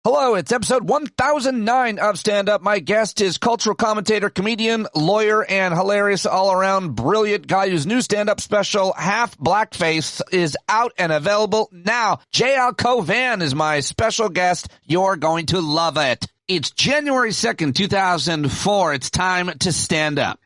Hello, it's episode 1009 of Stand Up. My guest is cultural commentator, comedian, lawyer, and hilarious all-around brilliant guy whose new stand-up special, Half Blackface, is out and available now. Cauvin is my special guest. You're going to love it. It's January 2nd, 2004. It's time to stand up.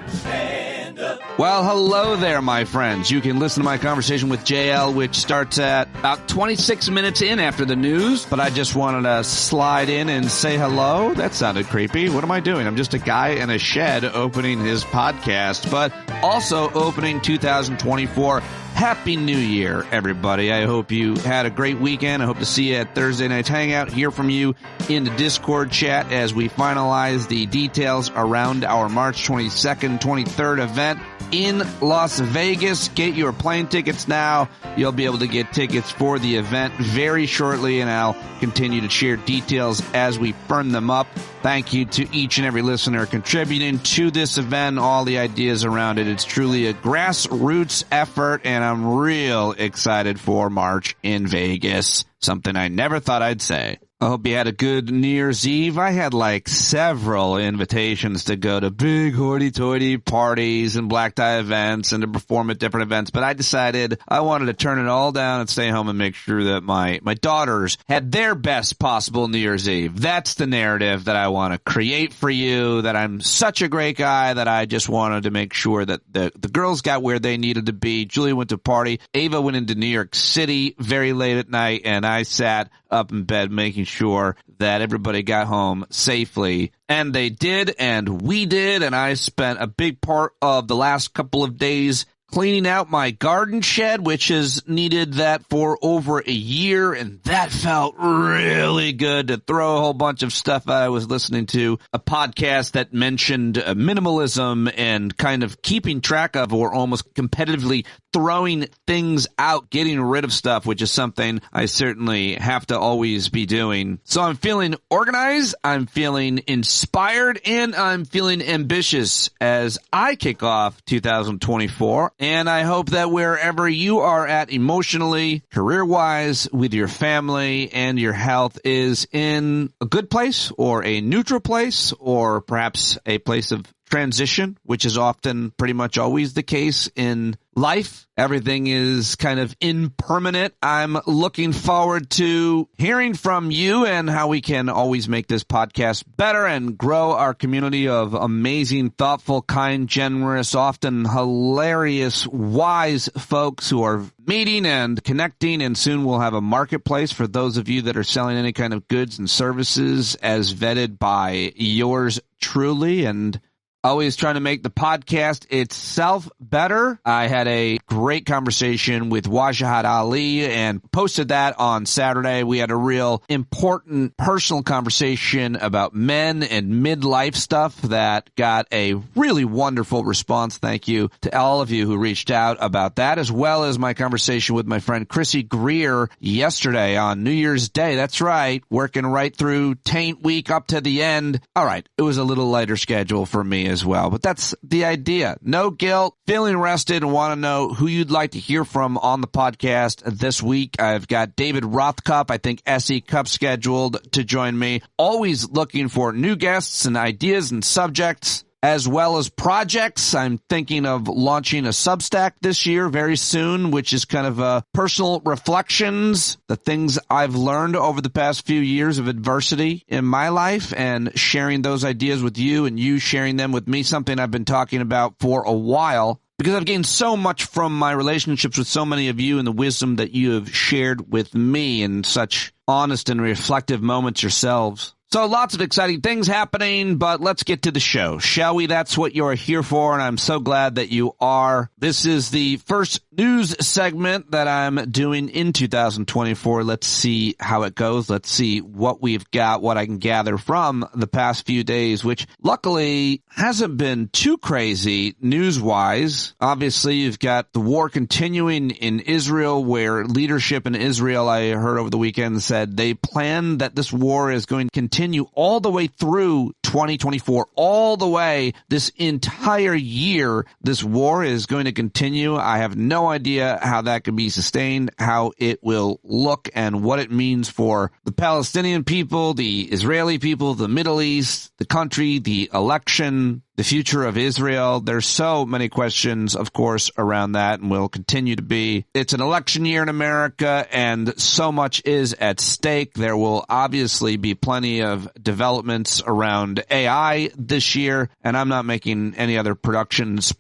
Stand up. Well, hello there, my friends. You can listen to my conversation with JL, which starts at about 26 minutes in after the news, but I just wanted to slide in and say hello. That sounded creepy. What am I doing? I'm just a guy in a shed opening his podcast, but also opening 2024. Happy New Year, everybody. I hope you had a great weekend. I hope to see you at Thursday Night's Hangout, hear from you in the Discord chat as we finalize the details around our March 22nd, 23rd event in Las Vegas. Get your plane tickets now. You'll be able to get tickets for the event very shortly, and I'll continue to share details as we firm them up. Thank you to each and every listener contributing to this event, all the ideas around it. It's truly a grassroots effort, and I'm real excited for March in Vegas, something I never thought I'd say. I hope you had a good New Year's Eve. I had like several invitations to go to big hoity-toity parties and black tie events and to perform at different events, but I decided I wanted to turn it all down and stay home and make sure that my daughters had their best possible New Year's Eve. That's the narrative that I want to create for you, that I'm such a great guy that I just wanted to make sure that the girls got where they needed to be. Julia went to party. Ava went into New York City very late at night, and I sat up in bed making sure that everybody got home safely. And they did, and we did, and I spent a big part of the last couple of days cleaning out my garden shed, which has needed that for over a year, and that felt really good to throw a whole bunch of stuff out. I was listening to a podcast that mentioned minimalism and kind of keeping track of, or almost competitively throwing things out, getting rid of stuff, which is something I certainly have to always be doing. So I'm feeling organized, I'm feeling inspired, and I'm feeling ambitious as I kick off 2024. And I hope that wherever you are at emotionally, career-wise, with your family and your health is in a good place or a neutral place or perhaps a place of transition, which is often pretty much always the case in life. Everything is kind of impermanent. I'm looking forward to hearing from you and how we can always make this podcast better and grow our community of amazing, thoughtful, kind, generous, often hilarious, wise folks who are meeting and connecting, and soon we'll have a marketplace for those of you that are selling any kind of goods and services as vetted by yours truly, and always trying to make the podcast itself better. I had a great conversation with Wajahat Ali and posted that on Saturday. We had a real important personal conversation about men and midlife stuff that got a really wonderful response. Thank you to all of you who reached out about that, as well as my conversation with my friend Chrissy Greer yesterday on New Year's Day. That's right, working right through Taint Week up to the end. All right, it was a little lighter schedule for me as well, but that's the idea. No guilt, feeling rested, and want to know who you'd like to hear from on the podcast this week. I've got David Rothkopf, I think SE Cup, scheduled to join me. Always looking for new guests and ideas and subjects, as well as projects. I'm thinking of launching a Substack this year very soon, which is kind of personal reflections, the things I've learned over the past few years of adversity in my life, and sharing those ideas with you and you sharing them with me, something I've been talking about for a while, because I've gained so much from my relationships with so many of you and the wisdom that you have shared with me in such honest and reflective moments yourselves. So lots of exciting things happening, but let's get to the show, shall we? That's what you're here for, and I'm so glad that you are. This is the first news segment that I'm doing in 2024. Let's see how it goes. Let's see what we've got, what I can gather from the past few days, which luckily hasn't been too crazy news-wise. Obviously, you've got the war continuing in Israel, where leadership in Israel, I heard over the weekend, said they plan that this war is going to continue continue all the way through 2024, all the way this entire year. This war is going to continue. I have no idea how that can be sustained, how it will look, and what it means for the Palestinian people, the Israeli people, the Middle East, the country, the election, the future of Israel. There's so many questions, of course, around that, and will continue to be. It's an election year in America, and so much is at stake. There will obviously be plenty of developments around AI this year, and I'm not making any other predictions,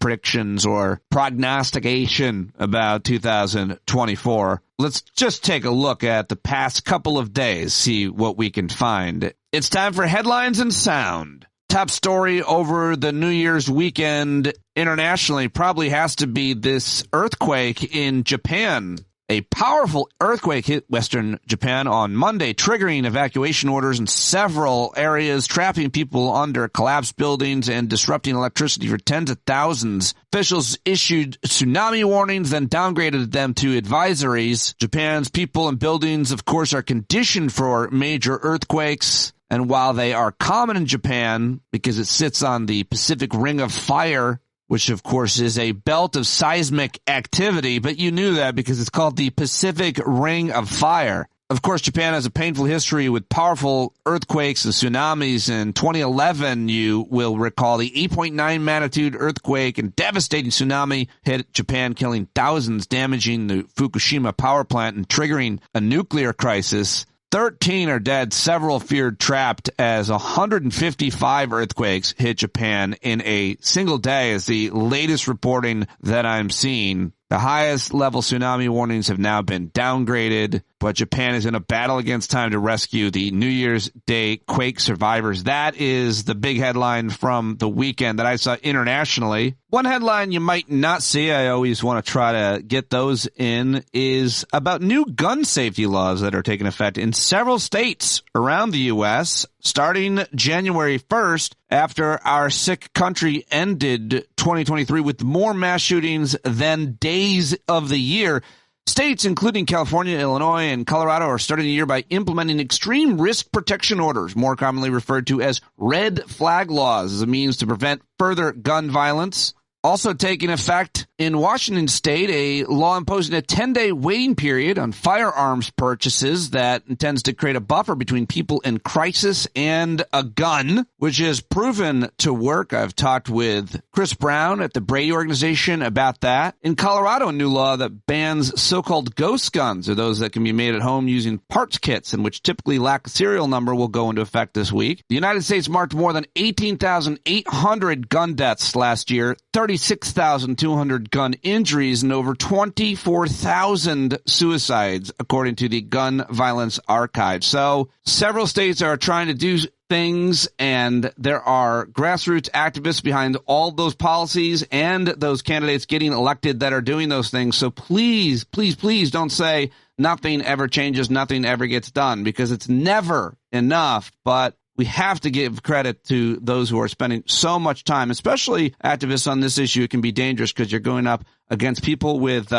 or prognostication about 2024. Let's just take a look at the past couple of days, see what we can find. It's time for headlines and sound. Top story over the New Year's weekend internationally probably has to be this earthquake in Japan. A powerful earthquake hit western Japan on Monday, triggering evacuation orders in several areas, trapping people under collapsed buildings and disrupting electricity for tens of thousands. Officials issued tsunami warnings, then downgraded them to advisories. Japan's people and buildings, of course, are conditioned for major earthquakes. And while they are common in Japan because it sits on the Pacific Ring of Fire, which of course is a belt of seismic activity, but you knew that because it's called the Pacific Ring of Fire. Of course, Japan has a painful history with powerful earthquakes and tsunamis. In 2011, you will recall the 8.9 magnitude earthquake and devastating tsunami hit Japan, killing thousands, damaging the Fukushima power plant and triggering a nuclear crisis. 13 are dead, several feared trapped, as 155 earthquakes hit Japan in a single day is the latest reporting that I'm seeing. The highest level tsunami warnings have now been downgraded, but Japan is in a battle against time to rescue the New Year's Day quake survivors. That is the big headline from the weekend that I saw internationally. One headline you might not see, I always want to try to get those in, is about new gun safety laws that are taking effect in several states around the U.S. starting January 1st, after our sick country ended 2023 with more mass shootings than days of the year. States, including California, Illinois, and Colorado, are starting the year by implementing extreme risk protection orders, more commonly referred to as red flag laws, as a means to prevent further gun violence. Also taking effect in Washington state, a law imposing a 10-day waiting period on firearms purchases that intends to create a buffer between people in crisis and a gun, which is proven to work. I've talked with Chris Brown at the Brady organization about that. In Colorado, a new law that bans so-called ghost guns, or those that can be made at home using parts kits and which typically lack a serial number, will go into effect this week. The United States marked more than 18,800 gun deaths last year, 36,200 gun injuries, and over 24,000 suicides, according to the Gun Violence Archive. So several states are trying to do things, and there are grassroots activists behind all those policies and those candidates getting elected that are doing those things. So please, please, please don't say nothing ever changes, nothing ever gets done, because it's never enough. But we have to give credit to those who are spending so much time, especially activists on this issue. It can be dangerous because you're going up against people with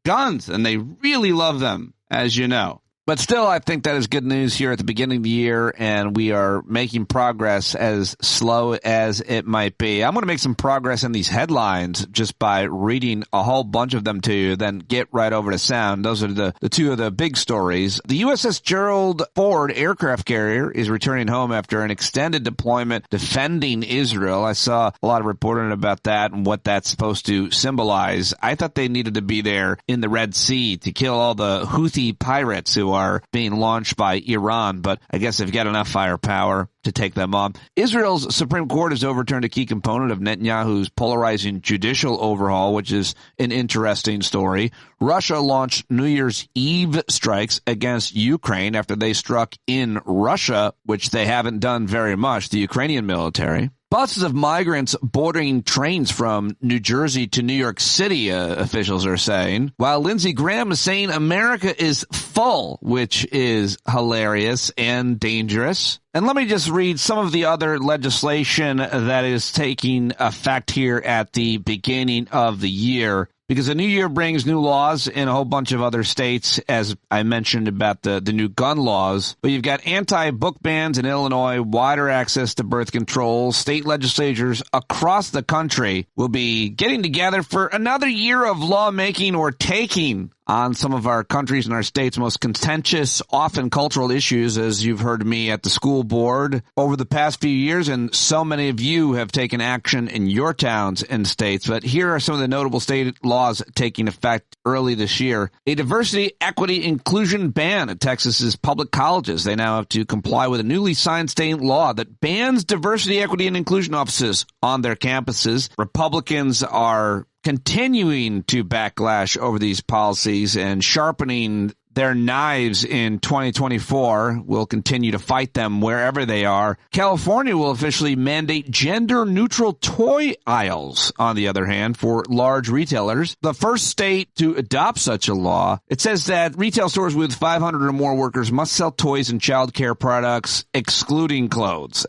guns, and they really love them, as you know. But still, I think that is good news here at the beginning of the year, and we are making progress, as slow as it might be. I'm going to make some progress in these headlines just by reading a whole bunch of them to you, then get right over to sound. Those are the two of the big stories. The USS Gerald Ford aircraft carrier is returning home after an extended deployment defending Israel. I saw a lot of reporting about that and what that's supposed to symbolize. I thought they needed to be there in the Red Sea to kill all the Houthi pirates who are being launched by Iran, but I guess they've got enough firepower to take them on. Israel's Supreme Court has overturned a key component of Netanyahu's polarizing judicial overhaul, which is an interesting story. Russia launched New Year's Eve strikes against Ukraine after they struck in Russia, which they haven't done very much, the Ukrainian military. Buses of migrants boarding trains from New Jersey to New York City, officials are saying, while Lindsey Graham is saying America is full, which is hilarious and dangerous. And let me just read some of the other legislation that is taking effect here at the beginning of the year. because the new year brings new laws in a whole bunch of other states, as I mentioned about the new gun laws. But you've got anti-book bans in Illinois, wider access to birth control. State legislatures across the country will be getting together for another year of lawmaking or taking on some of our countries and our states' most contentious, often cultural issues, as you've heard me at the school board over the past few years, and so many of you have taken action in your towns and states. But here are some of the notable state laws taking effect early this year. A diversity, equity, inclusion ban at Texas's public colleges. They now have to comply with a newly signed state law that bans diversity, equity, and inclusion offices on their campuses. Republicans are continuing to backlash over these policies and sharpening their knives in 2024. Will continue to fight them wherever they are. California will officially mandate gender-neutral toy aisles, on the other hand, for large retailers. The first state to adopt such a law. It says that retail stores with 500 or more workers must sell toys and child care products, excluding clothes,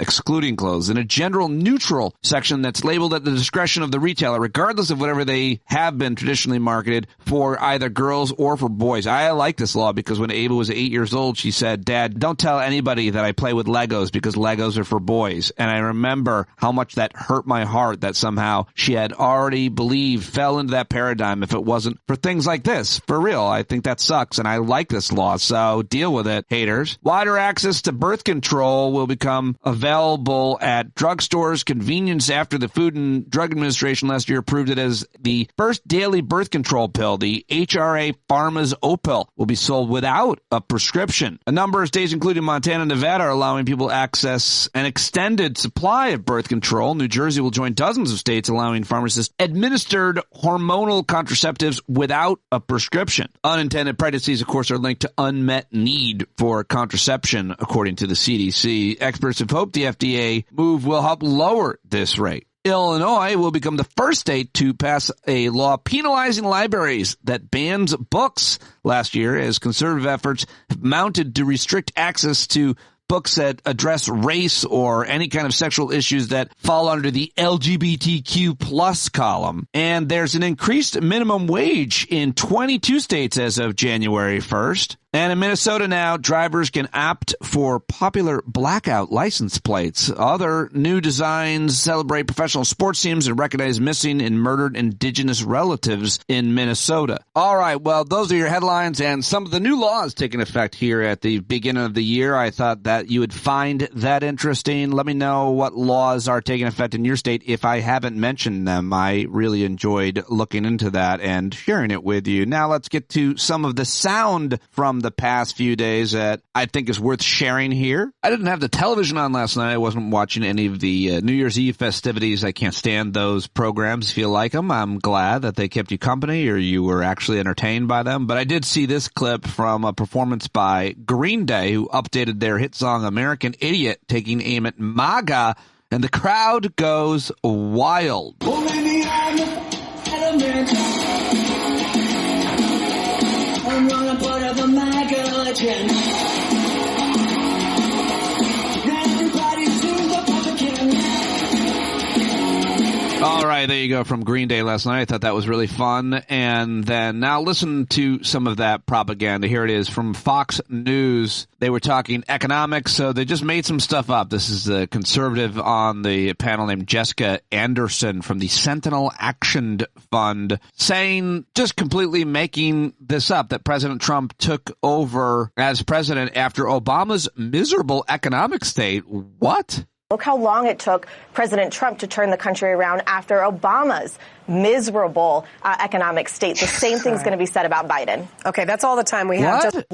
in a gender-neutral section that's labeled at the discretion of the retailer, regardless of whatever they have been traditionally marketed for either girls or for boys. I like this law because when Ava was 8 years old, she said, "Dad, don't tell anybody that I play with Legos because Legos are for boys." And I remember how much that hurt my heart that somehow she had already fell into that paradigm if it wasn't for things like this. For real, I think that sucks, and I like this law, so deal with it, haters. Wider access to birth control will become available at drugstores, convenience after the Food and Drug Administration last year approved it as the first daily birth control pill. The HRA Pharma's Opill will be sold without a prescription. A number of states, including Montana and Nevada, are allowing people access an extended supply of birth control. New Jersey will join dozens of states allowing pharmacists administered hormonal contraceptives without a prescription. Unintended pregnancies, of course, are linked to unmet need for contraception, according to the CDC. Experts have hoped the FDA move will help lower this rate. Illinois will become the first state to pass a law penalizing libraries that bans books last year, as conservative efforts have mounted to restrict access to books that address race or any kind of sexual issues that fall under the LGBTQ plus column. And there's an increased minimum wage in 22 states as of January 1st. And in Minnesota now, drivers can opt for popular blackout license plates. Other new designs celebrate professional sports teams and recognize missing and murdered Indigenous relatives in Minnesota. All right, well, those are your headlines and some of the new laws taking effect here at the beginning of the year. I thought that you would find that interesting. Let me know what laws are taking effect in your state if I haven't mentioned them. I really enjoyed looking into that and sharing it with you. Now let's get to some of the sound from the past few days that I think is worth sharing here. I didn't have the television on last night. I wasn't watching any of the New Year's Eve festivities. I can't stand those programs. If you like them, I'm glad that they kept you company or you were actually entertained by them. But I did see this clip from a performance by Green Day, who updated their hit song American Idiot, taking aim at MAGA, and the crowd goes wild. I'm gonna put up a MAGA legend. Everybody's doing the Republican. All right, there you go from Green Day last night. I thought that was really fun. And then now listen to some of that propaganda. Here it is from Fox News. They were talking economics, so they just made some stuff up. This is the conservative on the panel named Jessica Anderson from the Sentinel Action Fund, saying, just completely making this up, that President Trump took over as president after Obama's miserable economic state. What? Look how long it took President Trump to turn the country around after Obama's miserable economic state. The same thing's going to be said about Biden. Okay, that's all the time we have.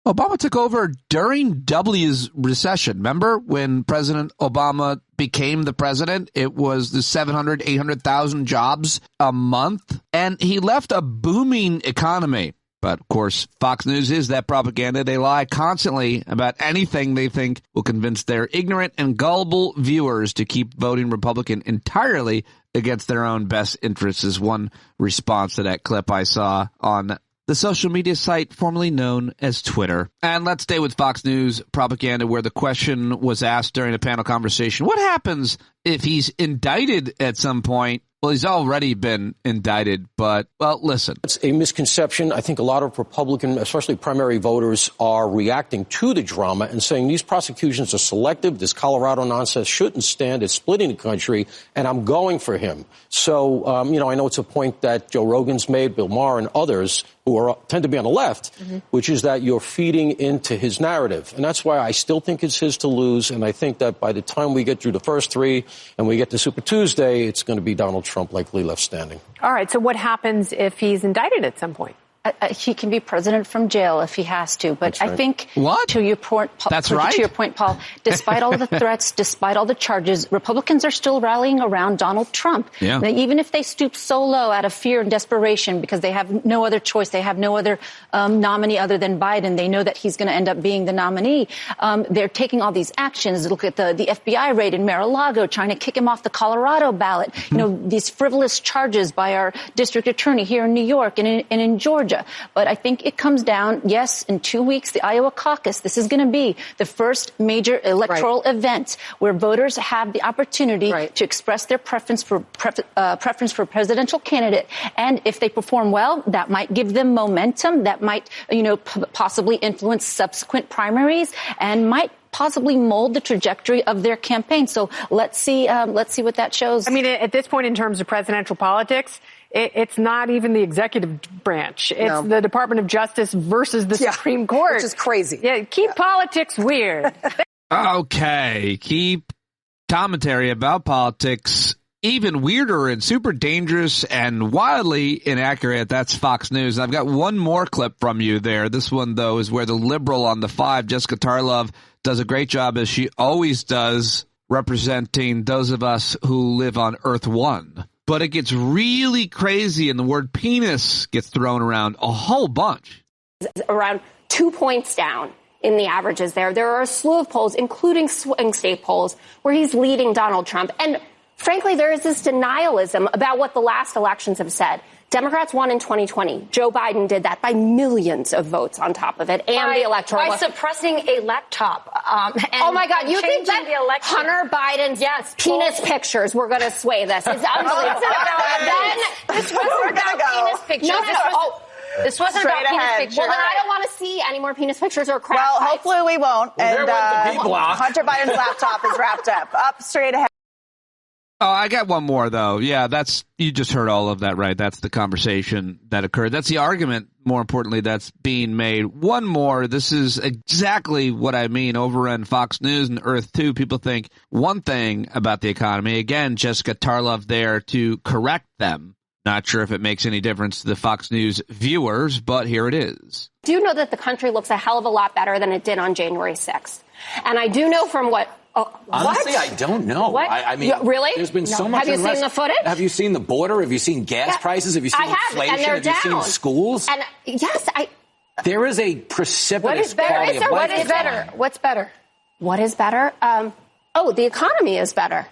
Obama took over during W's recession. Remember when President Obama became the president? It was the 700, 800,000 jobs a month, and he left a booming economy. But, of course, Fox News is that propaganda. They lie constantly about anything they think will convince their ignorant and gullible viewers to keep voting Republican entirely against their own best interests, is one response to that clip I saw on the social media site formerly known as Twitter. And let's stay with Fox News propaganda, where the question was asked during a panel conversation, what happens if he's indicted at some point Well, he's already been indicted, but, well, listen. It's a misconception. I think a lot of Republican, especially primary voters, are reacting to the drama and saying these prosecutions are selective. This Colorado nonsense shouldn't stand. It's splitting the country, and I'm going for him. So, I know it's a point that Joe Rogan's made, Bill Maher, and others who tend to be on the left, which is that you're feeding into his narrative. And that's why I still think it's his to lose. And I think that by the time we get through the first three and we get to Super Tuesday, it's going to be Donald Trump likely left standing. All right. So what happens if he's indicted at some point? He can be president from jail if he has to. But right. I think What? To your point, That's right. To your point, Paul, despite all the threats, despite all the charges, Republicans are still rallying around Donald Trump. Yeah. Now, even if they stoop so low out of fear and desperation because they have no other choice, they have no other nominee other than Biden, they know that he's going to end up being the nominee. They're taking all these actions. Look at the FBI raid in Mar-a-Lago, trying to kick him off the Colorado ballot. These frivolous charges by our district attorney here in New York and in Georgia. But I think it comes down, yes, in 2 weeks, the Iowa caucus, this is going to be the first major electoral event where voters have the opportunity to express their preference for presidential candidate. And if they perform well, that might give them momentum, that might, possibly influence subsequent primaries and might possibly mold the trajectory of their campaign. So let's see what that shows. I mean, at this point in terms of presidential politics, it's not even the executive branch. It's the Department of Justice versus the Supreme Court. Which is crazy. Yeah, keep politics weird. Okay, keep commentary about politics even weirder and super dangerous and wildly inaccurate. That's Fox News. I've got one more clip from you there. This one, though, is where the liberal on the 5, Jessica Tarlov, does a great job, as she always does, representing those of us who live on Earth 1. But it gets really crazy, and the word penis gets thrown around a whole bunch. Around 2 points down in the averages there. There are a slew of polls, including swing state polls, where he's leading Donald Trump. And frankly, there is this denialism about what the last elections have said. Democrats won in 2020. Joe Biden did that by millions of votes on top of it, and the electoral. By suppressing a laptop. Oh my God! You think that Hunter Biden's penis pictures were going to sway this? It's unbelievable. This wasn't about penis pictures. No. This wasn't Straight about ahead. penis pictures. Well, then I don't want to see any more penis pictures or crack Well, pipes. hopefully we won't. Well, and there went the B-block. Hunter Biden's laptop is wrapped up. Up straight ahead. Oh, I got one more, though. Yeah, you just heard all of that, right? That's the conversation that occurred. That's the argument, more importantly, that's being made. One more. This is exactly what I mean. Over on Fox News and Earth 2, people think one thing about the economy. Again, Jessica Tarlov there to correct them. Not sure if it makes any difference to the Fox News viewers, but here it is. I do know that the country looks a hell of a lot better than it did on January 6th. And I do know from what... Honestly, what? I don't know. What? I mean, really? There's been so much. Have you seen the footage? Have you seen the border? Have you seen gas prices? Have you seen inflation? And they're have you down. seen schools? And yes, There is a precipitous What is better? quality of life. What is better? What's better? What is better? The economy is better.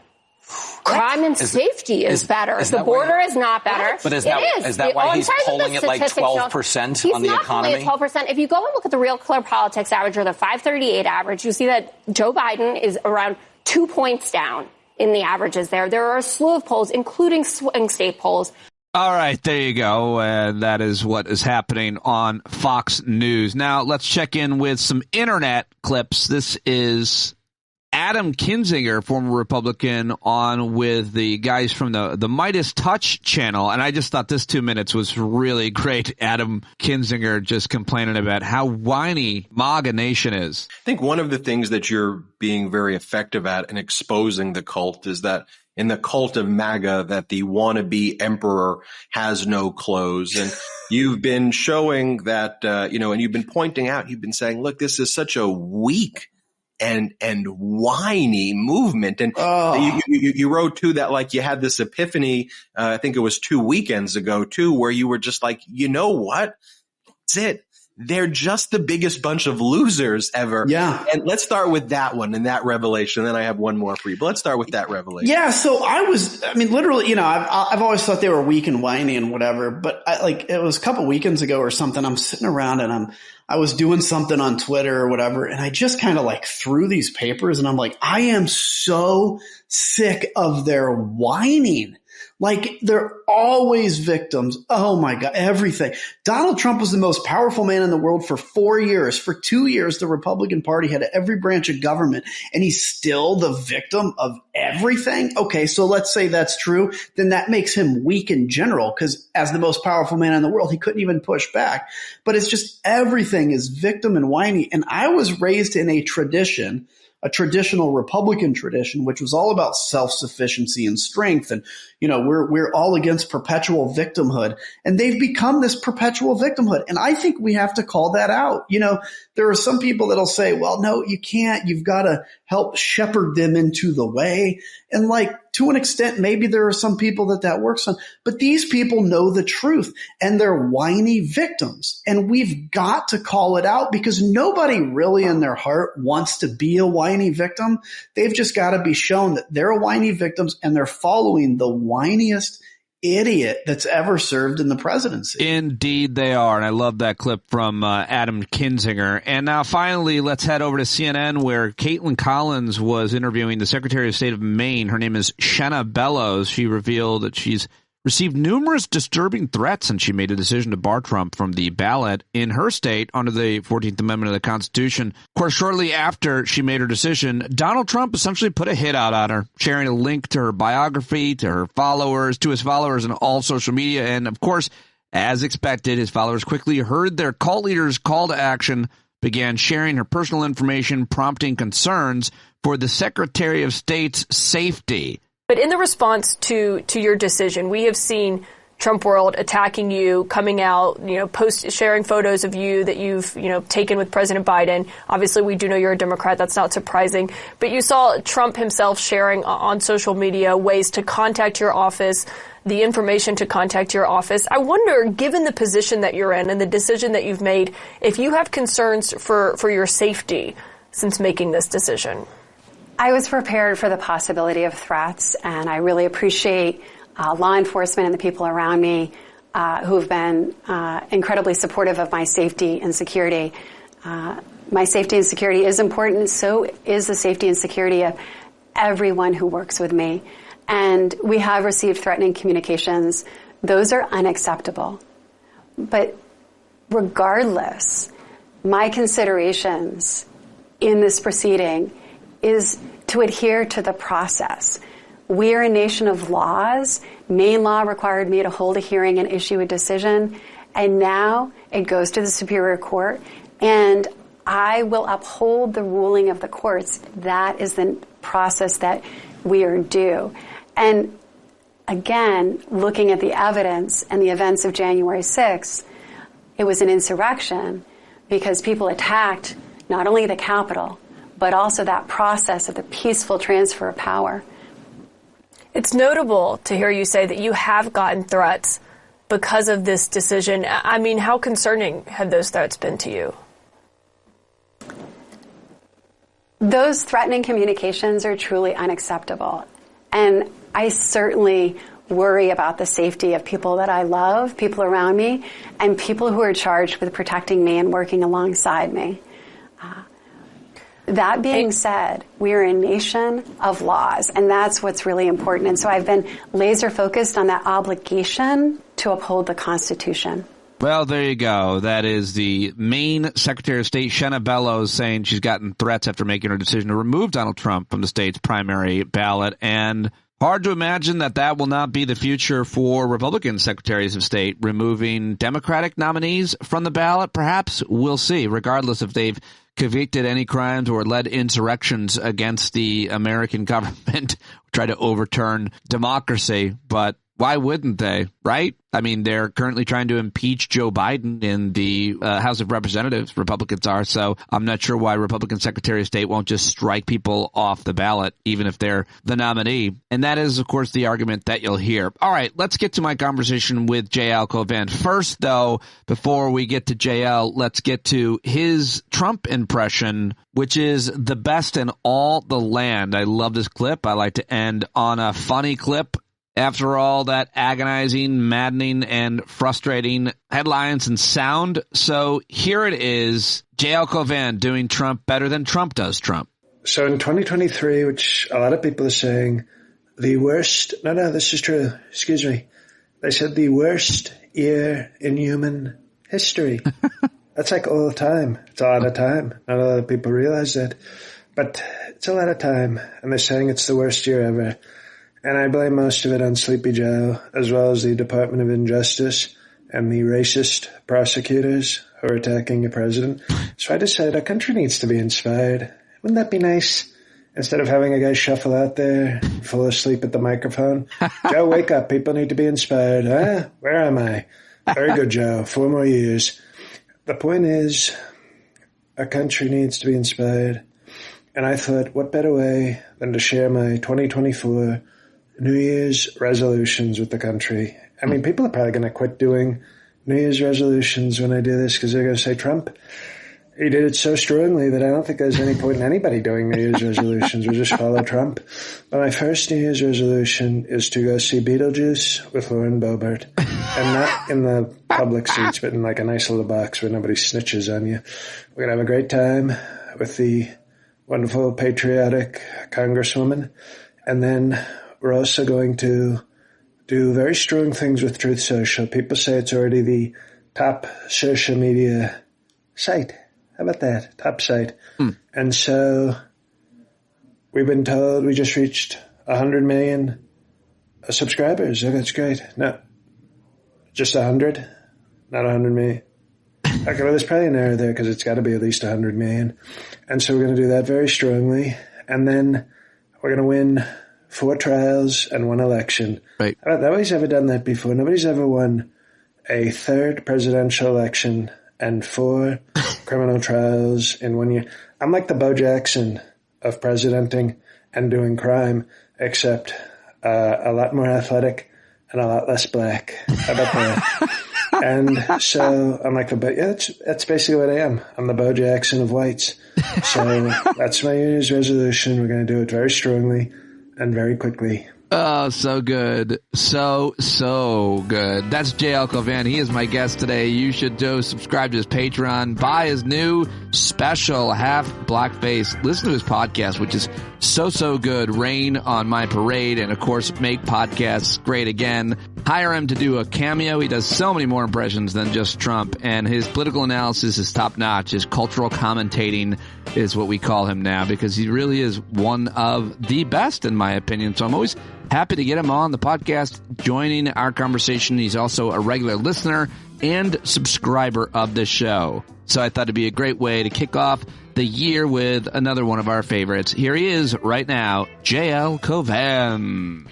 Crime and safety is better. The border is not better. But is that why he's polling at like 12% on the economy? He's not polling at 12%. If you go and look at the Real Clear Politics average or the 538 average, you see that Joe Biden is around 2 points down in the averages there. There are a slew of polls, including swing state polls. All right, there you go. And that is what is happening on Fox News. Now, let's check in with some internet clips. This is Adam Kinzinger, former Republican, on with the guys from the Midas Touch channel. And I just thought this 2 minutes was really great. Adam Kinzinger just complaining about how whiny MAGA Nation is. I think one of the things that you're being very effective at in exposing the cult is that in the cult of MAGA, that the wannabe emperor has no clothes. And you've been showing that, and you've been pointing out, you've been saying, look, this is such a weak and whiny movement. And you wrote too that like you had this epiphany, I think it was 2 weekends ago too, where you were just like, you know what? That's it. They're just the biggest bunch of losers ever. Yeah. And let's start with that one and that revelation. Then I have one more for you, but let's start with that revelation. Yeah. So literally, I've always thought they were weak and whiny and whatever, but it was a couple weekends ago or something. I'm sitting around and I was doing something on Twitter or whatever. And I just kind of threw these papers and I'm like, I am so sick of their whining. Like, they're always victims. Oh my God, everything. Donald Trump was the most powerful man in the world for 4 years. For 2 years, the Republican Party had every branch of government, and he's still the victim of everything. Okay, so let's say that's true. Then that makes him weak in general, because as the most powerful man in the world, he couldn't even push back. But it's just everything is victim and whiny. And I was raised in a traditional Republican tradition, which was all about self-sufficiency and strength. And, we're all against perpetual victimhood, and they've become this perpetual victimhood. And I think we have to call that out. There are some people that'll say, well, no, you can't. You've got to help shepherd them into the way. And to an extent, maybe there are some people that works on, but these people know the truth, and they're whiny victims. And we've got to call it out, because nobody really in their heart wants to be a whiny victim. They've just got to be shown that they're whiny victims, and they're following the whiniest idiot that's ever served in the presidency. Indeed they are. And I love that clip from Adam Kinzinger. And now finally, let's head over to CNN, where Caitlin Collins was interviewing the Secretary of State of Maine. Her name is Shenna Bellows. She revealed that she's received numerous disturbing threats, and she made a decision to bar Trump from the ballot in her state under the 14th Amendment of the Constitution. Of course, shortly after she made her decision, Donald Trump essentially put a hit out on her, sharing a link to her biography, to his followers on all social media. And of course, as expected, his followers quickly heard their cult leader's call to action, began sharing her personal information, prompting concerns for the Secretary of State's safety. But in the response to your decision, we have seen Trump World attacking you, coming out, sharing photos of you that you've, taken with President Biden. Obviously, we do know you're a Democrat. That's not surprising. But you saw Trump himself sharing on social media ways to contact your office, the information to contact your office. I wonder, given the position that you're in and the decision that you've made, if you have concerns for your safety since making this decision. I was prepared for the possibility of threats, and I really appreciate law enforcement and the people around me who have been incredibly supportive of my safety and security. My safety and security is important. So is the safety and security of everyone who works with me. And we have received threatening communications. Those are unacceptable. But regardless, my considerations in this proceeding is to adhere to the process. We are a nation of laws. Maine law required me to hold a hearing and issue a decision, and now it goes to the Superior Court, and I will uphold the ruling of the courts. That is the process that we are due. And again, looking at the evidence and the events of January 6th, it was an insurrection because people attacked not only the Capitol, but also that process of the peaceful transfer of power. It's notable to hear you say that you have gotten threats because of this decision. I mean, how concerning have those threats been to you? Those threatening communications are truly unacceptable. And I certainly worry about the safety of people that I love, people around me, and people who are charged with protecting me and working alongside me. That being said, we are a nation of laws, and that's what's really important. And so I've been laser focused on that obligation to uphold the Constitution. Well, there you go. That is the Maine Secretary of State, Shenna Bellows, saying she's gotten threats after making her decision to remove Donald Trump from the state's primary ballot. And hard to imagine that will not be the future for Republican secretaries of state, removing Democratic nominees from the ballot. Perhaps we'll see, regardless if they've convicted any crimes or led insurrections against the American government, try to overturn democracy. But why wouldn't they, right? I mean, they're currently trying to impeach Joe Biden in the House of Representatives. Republicans are. So I'm not sure why Republican Secretary of State won't just strike people off the ballot, even if they're the nominee. And that is, of course, the argument that you'll hear. All right, let's get to my conversation with J.L. Cauvin. First, though, before we get to J.L., let's get to his Trump impression, which is the best in all the land. I love this clip. I like to end on a funny clip. After all that agonizing, maddening, and frustrating headlines and sound. So here it is, J.L. Cauvin doing Trump better than Trump does Trump. So in 2023, which a lot of people are saying the worst. No, this is true. Excuse me. They said the worst year in human history. That's like all the time. It's a lot of time. Not a lot of people realize that. But it's a lot of time. And they're saying it's the worst year ever. And I blame most of it on Sleepy Joe, as well as the Department of Injustice and the racist prosecutors who are attacking the president. So I decided our country needs to be inspired. Wouldn't that be nice? Instead of having a guy shuffle out there, fall asleep at the microphone. Joe, wake up. People need to be inspired. Huh? Where am I? Very good, Joe. 4 more years. The point is, our country needs to be inspired. And I thought, what better way than to share my 2024 New Year's resolutions with the country? I mean, people are probably going to quit doing New Year's resolutions when I do this because they're going to say, Trump, he did it so strongly that I don't think there's any point in anybody doing New Year's resolutions. We'll just follow Trump. But my first New Year's resolution is to go see Beetlejuice with Lauren Boebert. And not in the public seats, but in like a nice little box where nobody snitches on you. We're going to have a great time with the wonderful patriotic Congresswoman. And then we're also going to do very strong things with Truth Social. People say it's already the top social media site. How about that? Top site. And so we've been told we just reached 100 million subscribers. Oh, that's great. No, just 100, not 100 million. Okay, well, there's probably an error there because it's got to be at least 100 million. And so we're going to do that very strongly. And then we're going to win 4 trials and 1 election. Right. Nobody's ever done that before. Nobody's ever won a 3rd presidential election and 4 criminal trials in 1 year. I'm like the Bo Jackson of presidenting and doing crime, except a lot more athletic and a lot less black. How about that? And so I'm like, that's basically what I am. I'm the Bo Jackson of whites. So that's my New Year's resolution. We're going to do it very strongly and very quickly. Oh, so good. So good. That's JL Cauvin. He is my guest today. You should go subscribe to his Patreon, buy his new special Half Blackface. Listen to his podcast, which is so good. Rain on My Parade, and of course, Make Podcasts Great Again. Hire him to do a cameo. He does so many more impressions than just Trump, and his political analysis is top notch. His cultural commentating is what we call him now, because he really is one of the best, in my opinion. So I'm always happy to get him on the podcast, joining our conversation. He's also a regular listener and subscriber of the show. So I thought it'd be a great way to kick off the year with another one of our favorites. Here he is right now, JL Cauvin.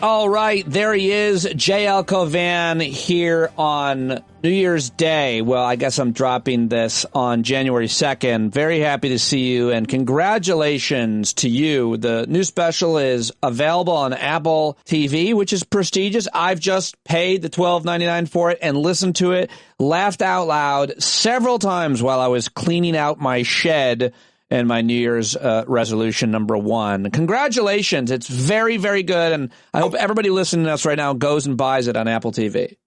All right, there he is, JL Cauvin, here on New Year's Day. Well, I guess I'm dropping this on January 2nd. Very happy to see you, and congratulations to you. The new special is available on Apple TV, which is prestigious. I've just paid the $12.99 for it and listened to it, laughed out loud several times while I was cleaning out my shed and my New Year's resolution number 1. Congratulations. It's very, very good. And I hope everybody listening to us right now goes and buys it on Apple TV.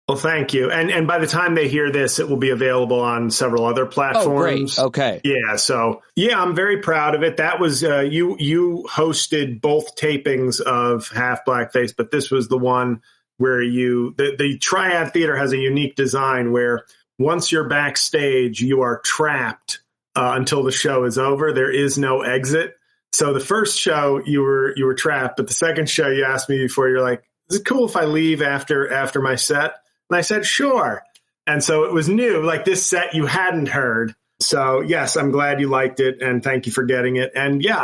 Well, thank you. And by the time they hear this, it will be available on several other platforms. Oh, great. Okay. Yeah. So, yeah, I'm very proud of it. That was you hosted both tapings of Half Blackface, but this was the one where the Triad Theater has a unique design where once you're backstage, you are trapped until the show is over. There is no exit. So the first show you were trapped, but the second show you asked me before, you're like, is it cool if I leave after my set? And I said, sure. And so it was new, like this set you hadn't heard. So yes, I'm glad you liked it, and thank you for getting it. And yeah,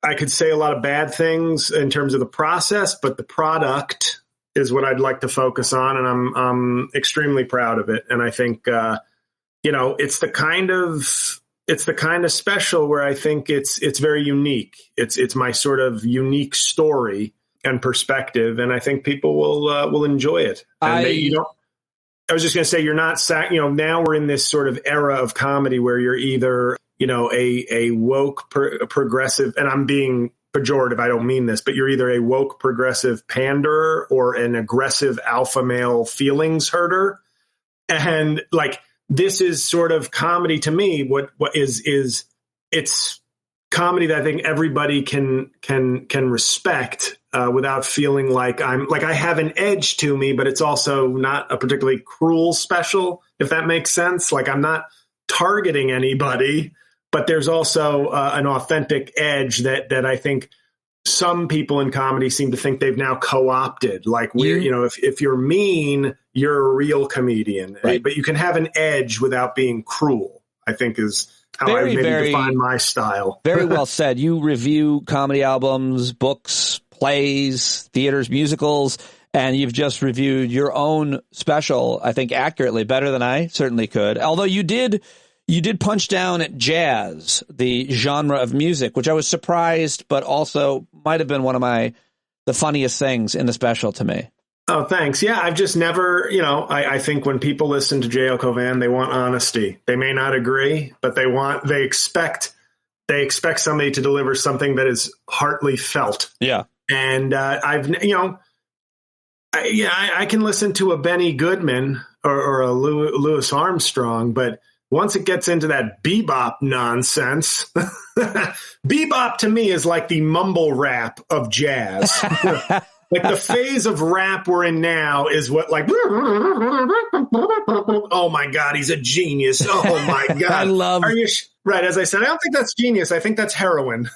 I could say a lot of bad things in terms of the process, but the product is what I'd like to focus on, and I'm extremely proud of it. And I think it's the kind of special where I think it's very unique. It's my sort of unique story and perspective, and I think people will enjoy it. And I was just going to say, you're not now we're in this sort of era of comedy where you're either a woke progressive, and I'm being pejorative, I don't mean this, but you're either a woke progressive panderer or an aggressive alpha male feelings herder, and like. This is sort of comedy to me. What is it's comedy that I think everybody can respect without feeling like I have an edge to me, but it's also not a particularly cruel special, if that makes sense. Like, I'm not targeting anybody, but there's also an authentic edge that I think some people in comedy seem to think they've now co-opted. Like, if you're mean, you're a real comedian, right? But you can have an edge without being cruel, I think is how I maybe define my style. Very well said. You review comedy albums, books, plays, theaters, musicals, and you've just reviewed your own special, I think accurately, better than I certainly could. Although you did punch down at jazz, the genre of music, which I was surprised, but also might have been one of the funniest things in the special to me. Oh, thanks. Yeah, I've just never, I think when people listen to J.L. Cauvin, they want honesty. They may not agree, but they expect somebody to deliver something that is heartily felt. Yeah. And I can listen to a Benny Goodman or a Louis Armstrong, but once it gets into that bebop nonsense, bebop to me is like the mumble rap of jazz. Like the phase of rap we're in now is what, like, oh my God, he's a genius. Oh my God. Right. As I said, I don't think that's genius. I think that's heroin.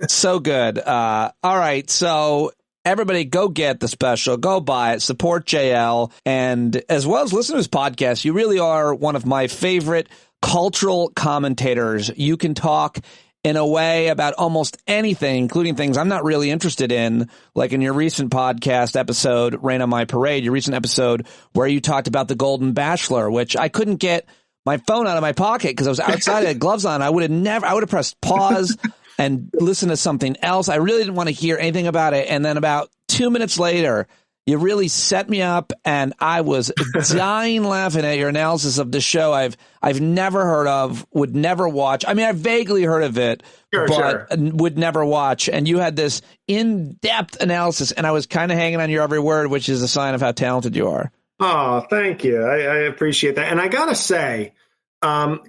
So good. All right. So everybody go get the special, go buy it, support JL, and as well as listen to his podcast. You really are one of my favorite cultural commentators. You can talk in a way about almost anything, including things I'm not really interested in, like in your recent podcast episode, Rain on My Parade, your recent episode where you talked about the Golden Bachelor, which I couldn't get my phone out of my pocket because I was outside, I had gloves on. I would have pressed pause and listened to something else. I really didn't want to hear anything about it. And then about 2 minutes later, you really set me up, and I was dying laughing at your analysis of the show I've never heard of, would never watch. I mean, I vaguely heard of it, but would never watch. And you had this in-depth analysis, and I was kind of hanging on your every word, which is a sign of how talented you are. Oh, thank you. I appreciate that. And I got to say,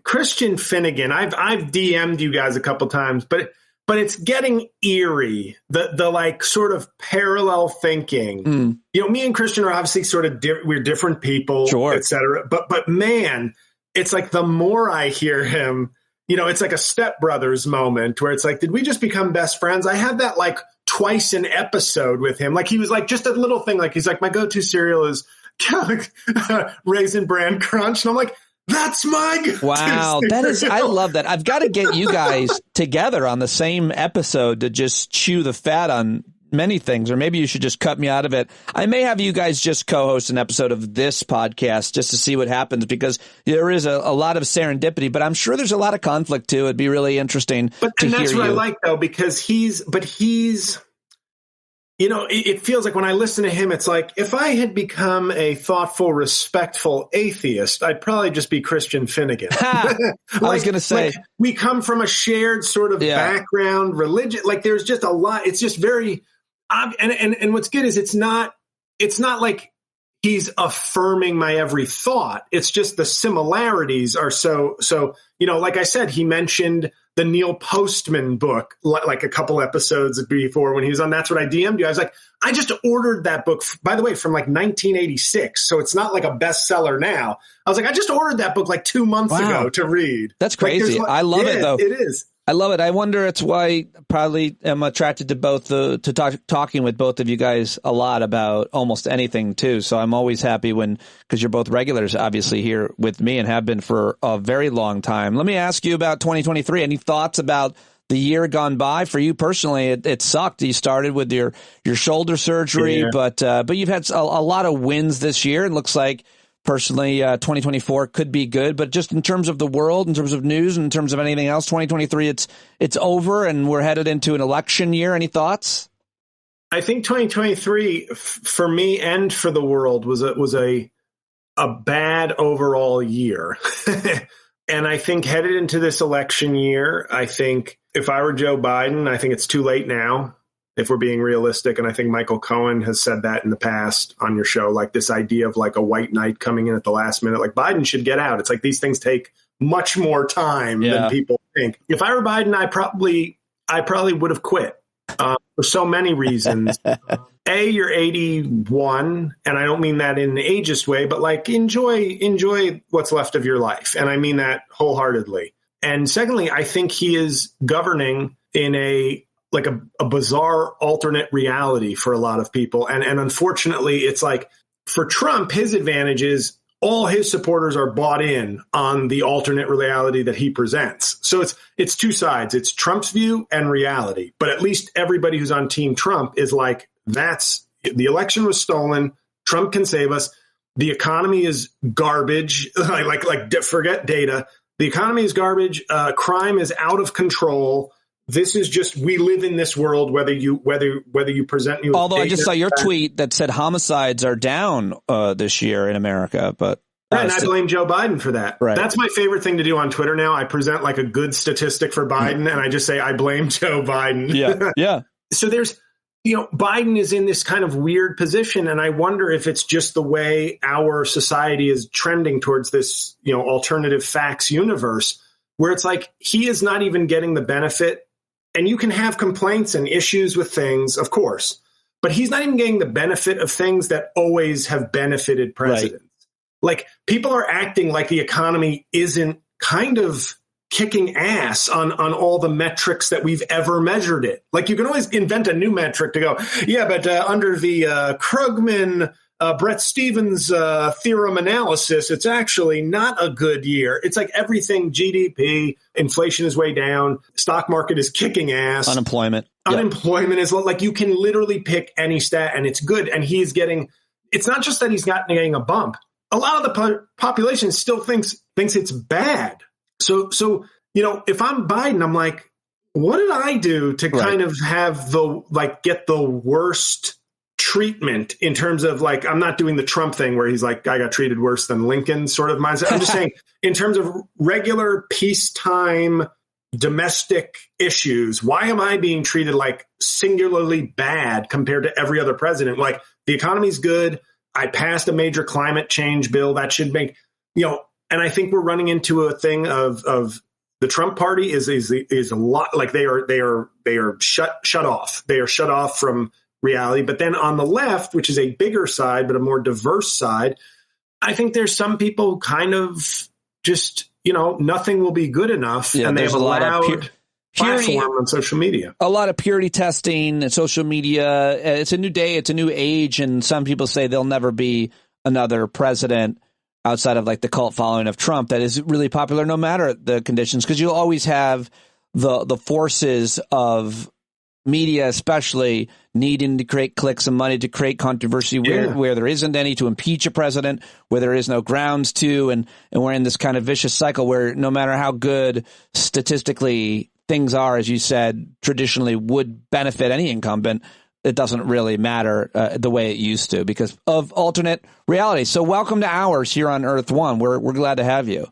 Christian Finnegan, I've DM'd you guys a couple times, but it's getting eerie, the like sort of parallel thinking. Me and Christian are obviously sort of we're different people, et cetera. But man, it's like the more I hear him, it's like a Step Brothers moment where it's like, did we just become best friends? I had that like twice an episode with him. Like he was like just a little thing. Like he's like, my go-to cereal is Raisin Bran Crunch. And I'm like, that's my wow. That is, I love that. I've got to get you guys together on the same episode to just chew the fat on many things, or maybe you should just cut me out of it. I may have you guys just co-host an episode of this podcast just to see what happens, because there is a lot of serendipity, but I'm sure there's a lot of conflict too. It'd be really interesting to hear you. And that's what I like though, because he's it feels like when I listen to him, it's like if I had become a thoughtful, respectful atheist, I'd probably just be Christian Finnegan. I was going to say, we come from a shared sort of background, religion. Like there's just a lot. It's just very, and what's good is it's not like he's affirming my every thought. It's just the similarities are so, like I said, he mentioned the Neil Postman book, like a couple episodes before when he was on That's What I DM'd You. I was like, I just ordered that book, by the way, from like 1986. So it's not like a bestseller now. I was like, I just ordered that book like 2 months ago to read. That's crazy. I love it though. It is. I love it. I wonder it's why I probably am attracted to both talking with both of you guys a lot about almost anything too. So I'm always happy because you're both regulars obviously here with me and have been for a very long time. Let me ask you about 2023. Any thoughts about the year gone by for you personally? It sucked. You started with your shoulder surgery, but you've had a lot of wins this year. It looks like personally, 2024 could be good, but just in terms of the world, in terms of news, in terms of anything else, 2023, it's over and we're headed into an election year. Any thoughts? I think 2023 for me and for the world was a bad overall year. And I think headed into this election year, I think if I were Joe Biden, I think it's too late now, if we're being realistic. And I think Michael Cohen has said that in the past on your show, like this idea of like a white knight coming in at the last minute, like Biden should get out. It's like these things take much more time than people think. If I were Biden, I probably I probably would have quit for so many reasons. A, you're 81, and I don't mean that in an ageist way, but like enjoy what's left of your life. And I mean that wholeheartedly. And secondly, I think he is governing in a bizarre alternate reality for a lot of people. And unfortunately, it's like for Trump, his advantage is all his supporters are bought in on the alternate reality that he presents. So it's two sides. It's Trump's view and reality. But at least everybody who's on Team Trump is like, the election was stolen. Trump can save us. The economy is garbage. Forget data. The economy is garbage. Crime is out of control. This is just, we live in this world, whether you present me with Although I just saw your facts. tweet that said homicides are down this year in America, but and I blame Joe Biden for that. Right. That's my favorite thing to do on Twitter now. I present like a good statistic for Biden, and I just say I blame Joe Biden. Yeah. So there's, Biden is in this kind of weird position, and I wonder if it's just the way our society is trending towards this, alternative facts universe, where it's like he is not even getting the benefit. And you can have complaints and issues with things, of course, but he's not even getting the benefit of things that always have benefited presidents. Right. Like, people are acting like the economy isn't kind of kicking ass on all the metrics that we've ever measured it. Like, you can always invent a new metric to go, but under the Krugman, Brett Stevens theorem analysis, it's actually not a good year. It's like everything, GDP, inflation is way down, stock market is kicking ass. Unemployment is like, you can literally pick any stat and it's good. And he's getting, it's not just that he's not getting a bump. A lot of the population still thinks it's bad. So if I'm Biden, I'm like, what did I do to kind of have get the worst treatment in terms of I'm not doing the Trump thing where he's like, I got treated worse than Lincoln sort of mindset. I'm just saying in terms of regular peacetime domestic issues, why am I being treated like singularly bad compared to every other president? Like, the economy's good. I passed a major climate change bill that should make, and I think we're running into a thing of the Trump party is a lot like they are shut off. They are shut off from reality. But then on the left, which is a bigger side, but a more diverse side, I think there's some people who kind of just, nothing will be good enough. And they have a loud platform on social media. A lot of purity testing and social media. It's a new day. It's a new age. And some people say there'll never be another president outside of the cult following of Trump that is really popular no matter the conditions, because you'll always have the forces of media, especially needing to create clicks and money to create controversy where there isn't any, to impeach a president where there is no grounds to. And we're in this kind of vicious cycle where no matter how good statistically things are, as you said, traditionally would benefit any incumbent, it doesn't really matter the way it used to because of alternate reality. So welcome to ours here on Earth One. We're glad to have you.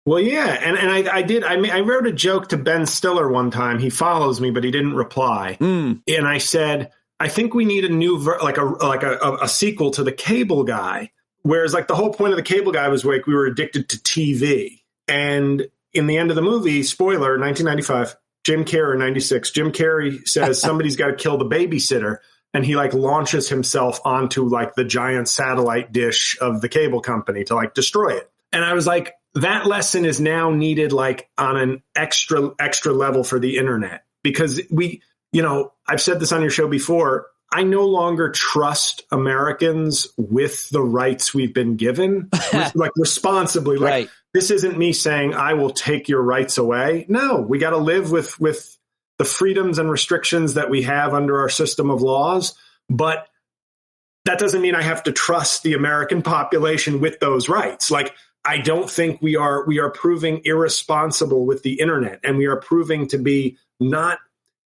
Well, yeah, and I wrote a joke to Ben Stiller one time. He follows me, but he didn't reply. And I said, I think we need a new a sequel to The Cable Guy, whereas the whole point of The Cable Guy was we were addicted to TV. And in the end of the movie, spoiler, 1995. Jim Carrey, 96. Jim Carrey says somebody's got to kill the babysitter. And he launches himself onto the giant satellite dish of the cable company to destroy it. And I was like, that lesson is now needed on an extra level for the internet, because I've said this on your show before. I no longer trust Americans with the rights we've been given, responsibly. Right. This isn't me saying I will take your rights away. No, we got to live with the freedoms and restrictions that we have under our system of laws. But that doesn't mean I have to trust the American population with those rights. I don't think we are proving irresponsible with the internet, and we are proving to be not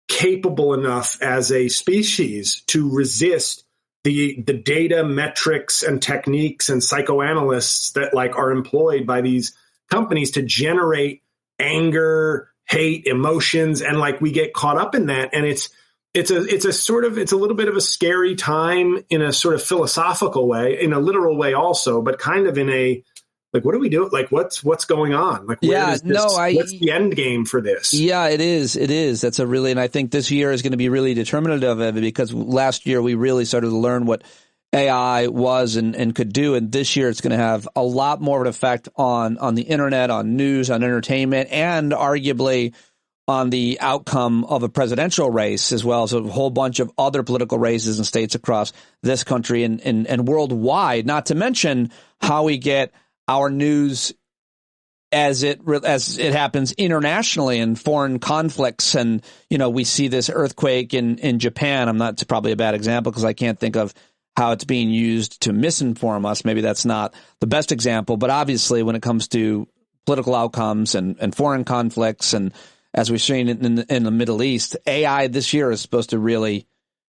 capable enough as a species to resist the data metrics and techniques and psychoanalysts that like are employed by these companies to generate anger, hate, emotions, and like we get caught up in that. And it's a little bit of a scary time in a sort of philosophical way, in a literal way also, but kind of in a Like, what do we do? Like, what's going on? Like, what's the end game for this? Yeah, it is. It is. That's and I think this year is going to be really determinative of it, because last year we really started to learn what AI was and could do. And this year it's going to have a lot more of an effect on the internet, on news, on entertainment, and arguably on the outcome of a presidential race, as well as a whole bunch of other political races in states across this country and worldwide, not to mention how we get our news as it happens internationally in foreign conflicts. And, we see this earthquake in Japan. It's probably a bad example because I can't think of how it's being used to misinform us. Maybe that's not the best example, but obviously when it comes to political outcomes and foreign conflicts, and as we've seen in the Middle East, AI this year is supposed to really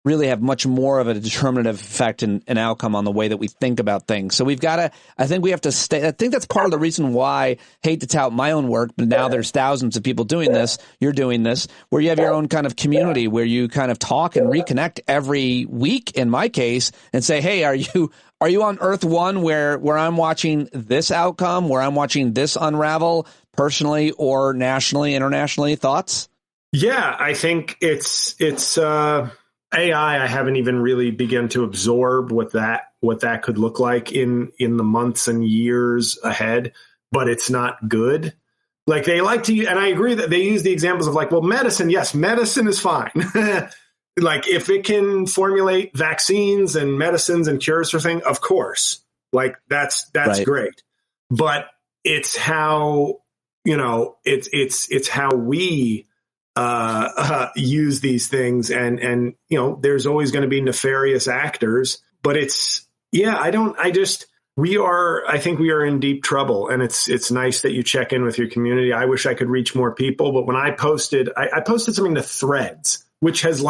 have much more of a determinative effect and outcome on the way that we think about things. So I think we have to stay. I think that's part of the reason why, hate to tout my own work, but now there's thousands of people doing this. You're doing this, where you have your own kind of community where you kind of talk and reconnect every week, in my case, and say, hey, are you on Earth One where I'm watching this outcome, where I'm watching this unravel personally or nationally, internationally? Thoughts? Yeah, I think it's AI, I haven't even really begun to absorb what that could look like in the months and years ahead, but it's not good. Like, they like to, and I agree that they use the examples of like, well, medicine, yes, medicine is fine. Like, if it can formulate vaccines and medicines and cures for things, of course, like that's right. Great. But it's how, it's how we use these things, and there's always going to be nefarious actors, but I think we are in deep trouble, and it's nice that you check in with your community. I wish I could reach more people, but when I posted something to Threads, which has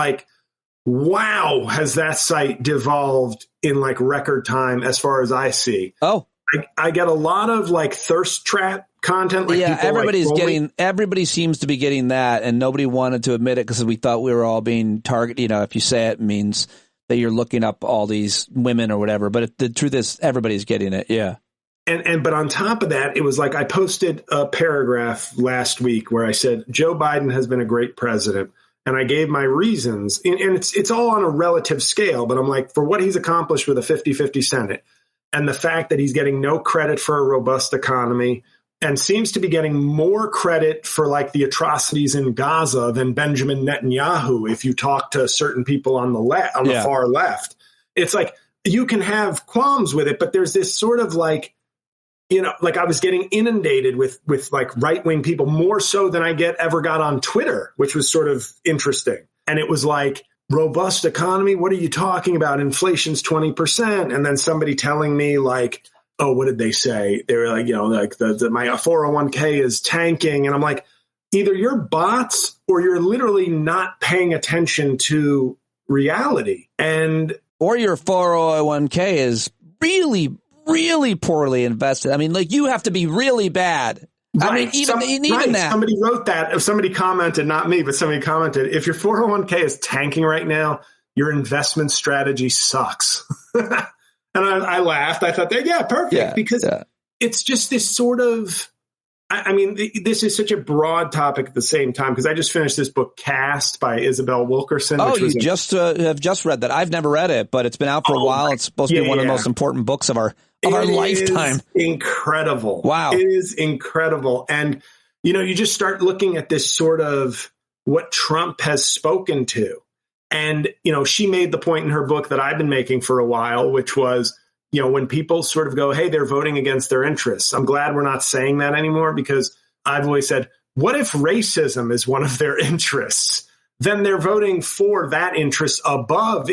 has that site devolved in like record time as far as I see. Oh, I get a lot of like thirst trap content. Like, yeah, everybody seems to be getting that, and nobody wanted to admit it because we thought we were all being targeted. If you say it means that you're looking up all these women or whatever, but the truth is everybody's getting it. Yeah. But on top of that, it was like I posted a paragraph last week where I said, Joe Biden has been a great president. And I gave my reasons, and it's all on a relative scale, but I'm like, for what he's accomplished with a 50-50 Senate, and the fact that he's getting no credit for a robust economy, and seems to be getting more credit for like the atrocities in Gaza than Benjamin Netanyahu. If you talk to certain people on the far left, it's like you can have qualms with it, but there's this sort of like, like I was getting inundated with like right-wing people more so than I ever got on Twitter, which was sort of interesting. And it was like, robust economy, what are you talking about? Inflation's 20%. And then somebody telling me like, oh, what did they say? They were like, like my 401k is tanking. And I'm like, either you're bots or you're literally not paying attention to reality. Or your 401k is really, really poorly invested. I mean, like, you have to be really bad. Right. I mean, even that. Somebody wrote that. If somebody commented, not me, but somebody commented, if your 401k is tanking right now, your investment strategy sucks. And I laughed. I thought, yeah, perfect. Because it's just this sort of, this is such a broad topic at the same time, because I just finished this book, Cast, by Isabel Wilkerson. Oh, you have just read that. I've never read it, but it's been out for a while. It's supposed to be one of the most important books of our lifetime. Incredible. Wow. It is incredible. And, you just start looking at this sort of what Trump has spoken to. And, she made the point in her book that I've been making for a while, which was, when people sort of go, hey, they're voting against their interests. I'm glad we're not saying that anymore, because I've always said, what if racism is one of their interests? Then they're voting for that interest above.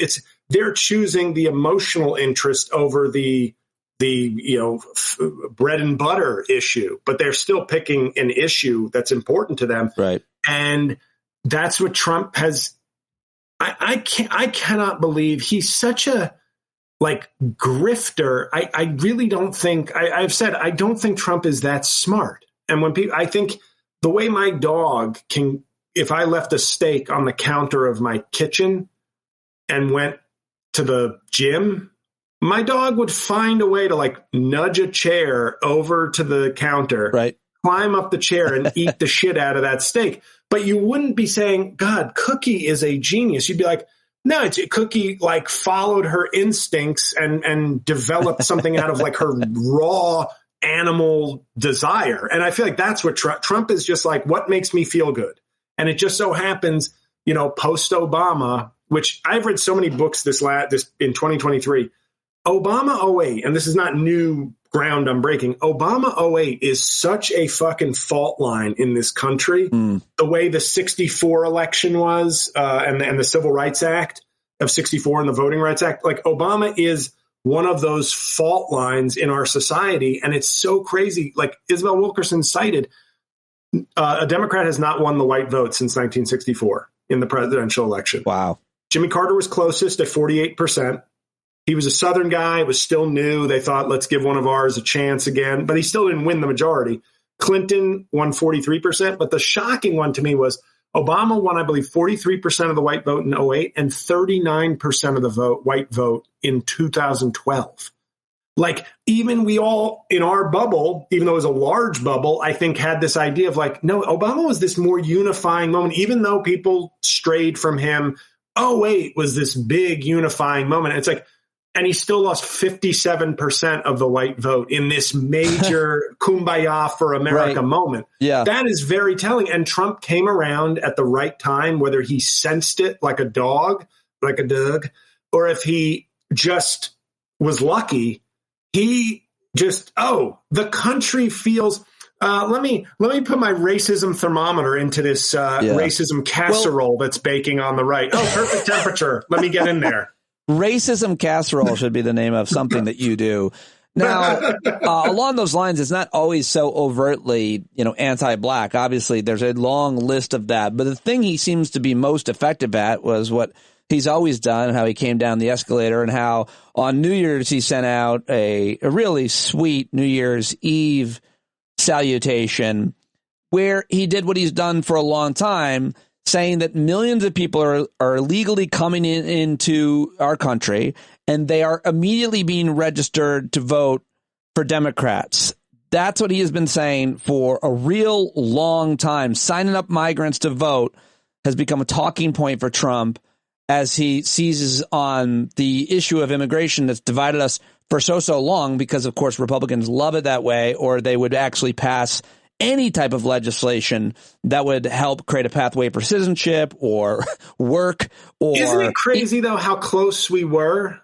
They're choosing the emotional interest over the bread and butter issue, but they're still picking an issue that's important to them. Right. And that's what Trump has. I cannot believe he's such a grifter. I really don't think I've said, I don't think Trump is that smart. And when I think the way my dog can, if I left a steak on the counter of my kitchen and went to the gym, my dog would find a way to like nudge a chair over to the counter, right, climb up the chair and eat the shit out of that steak. But you wouldn't be saying, God, Cookie is a genius. You'd be like, no, it's Cookie like followed her instincts and developed something out of like her raw animal desire. And I feel like that's what Trump is, just like, what makes me feel good? And it just so happens, post Obama, which I've read so many books this in 2023, Obama 08, and this is not new ground I'm breaking. Obama 08 is such a fucking fault line in this country. The way the 64 election was, and the Civil Rights Act of 64 and the Voting Rights Act, like Obama is one of those fault lines in our society. And it's so crazy. Like Isabel Wilkerson cited, a Democrat has not won the white vote since 1964 in the presidential election. Wow. Jimmy Carter was closest at 48%. He was a Southern guy, was still new. They thought, let's give one of ours a chance again. But he still didn't win the majority. Clinton won 43%. But the shocking one to me was Obama won, I believe, 43% of the white vote in 08 and 39% of the white vote in 2012. Like, even we all in our bubble, even though it was a large bubble, I think had this idea of like, no, Obama was this more unifying moment, even though people strayed from him. 08 was this big unifying moment. It's like, and he still lost 57% of the white vote in this major kumbaya for America moment. Yeah. That is very telling. And Trump came around at the right time, whether he sensed it like a dog, or if he just was lucky. He just, the country feels, let me put my racism thermometer into this racism casserole that's baking on the right. Oh, perfect temperature. Let me get in there. Racism casserole should be the name of something that you do. Now, along those lines, it's not always so overtly, anti-black. Obviously, there's a long list of that. But the thing he seems to be most effective at was what he's always done, how he came down the escalator, and how on New Year's he sent out a really sweet New Year's Eve salutation where he did what he's done for a long time, saying that millions of people are illegally coming into our country, and they are immediately being registered to vote for Democrats. That's what he has been saying for a real long time. Signing up migrants to vote has become a talking point for Trump as he seizes on the issue of immigration that's divided us for so long, because, of course, Republicans love it that way, or they would actually pass any type of legislation that would help create a pathway for citizenship or work. Or isn't it crazy, though, how close we were?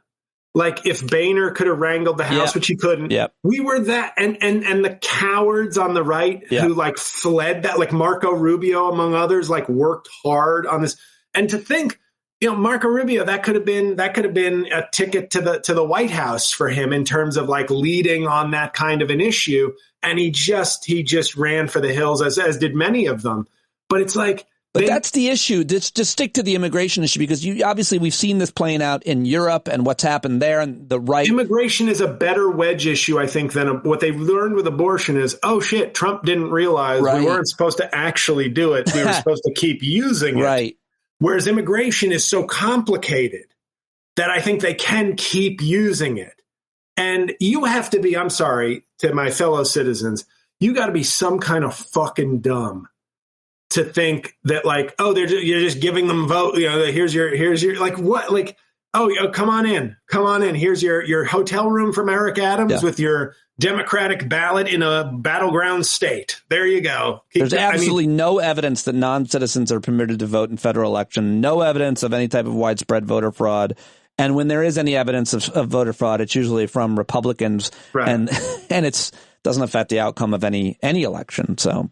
Like, if Boehner could have wrangled the House, which he couldn't, we were that. And the cowards on the right who, like, fled that, like Marco Rubio, among others, like, worked hard on this. And to think, Marco Rubio, that could have been a ticket to the White House for him in terms of like leading on that kind of an issue. And he just ran for the hills, as did many of them. But it's like, but that's the issue. Just stick to the immigration issue, because obviously we've seen this playing out in Europe and what's happened there, and the right. Immigration is a better wedge issue, I think, than what they've learned with abortion is, oh shit, Trump didn't realize we weren't supposed to actually do it. We were supposed to keep using it. Right. Whereas immigration is so complicated that I think they can keep using it. And you have to be, I'm sorry to my fellow citizens, you got to be some kind of fucking dumb to think that like, oh, you're just giving them vote. Here's your like what, like, oh, come on in. Here's your hotel room from Eric Adams with your Democratic ballot in a battleground state. There you go. There's absolutely no evidence that non-citizens are permitted to vote in federal election. No evidence of any type of widespread voter fraud. And when there is any evidence of voter fraud, it's usually from Republicans, and it doesn't affect the outcome of any election. So,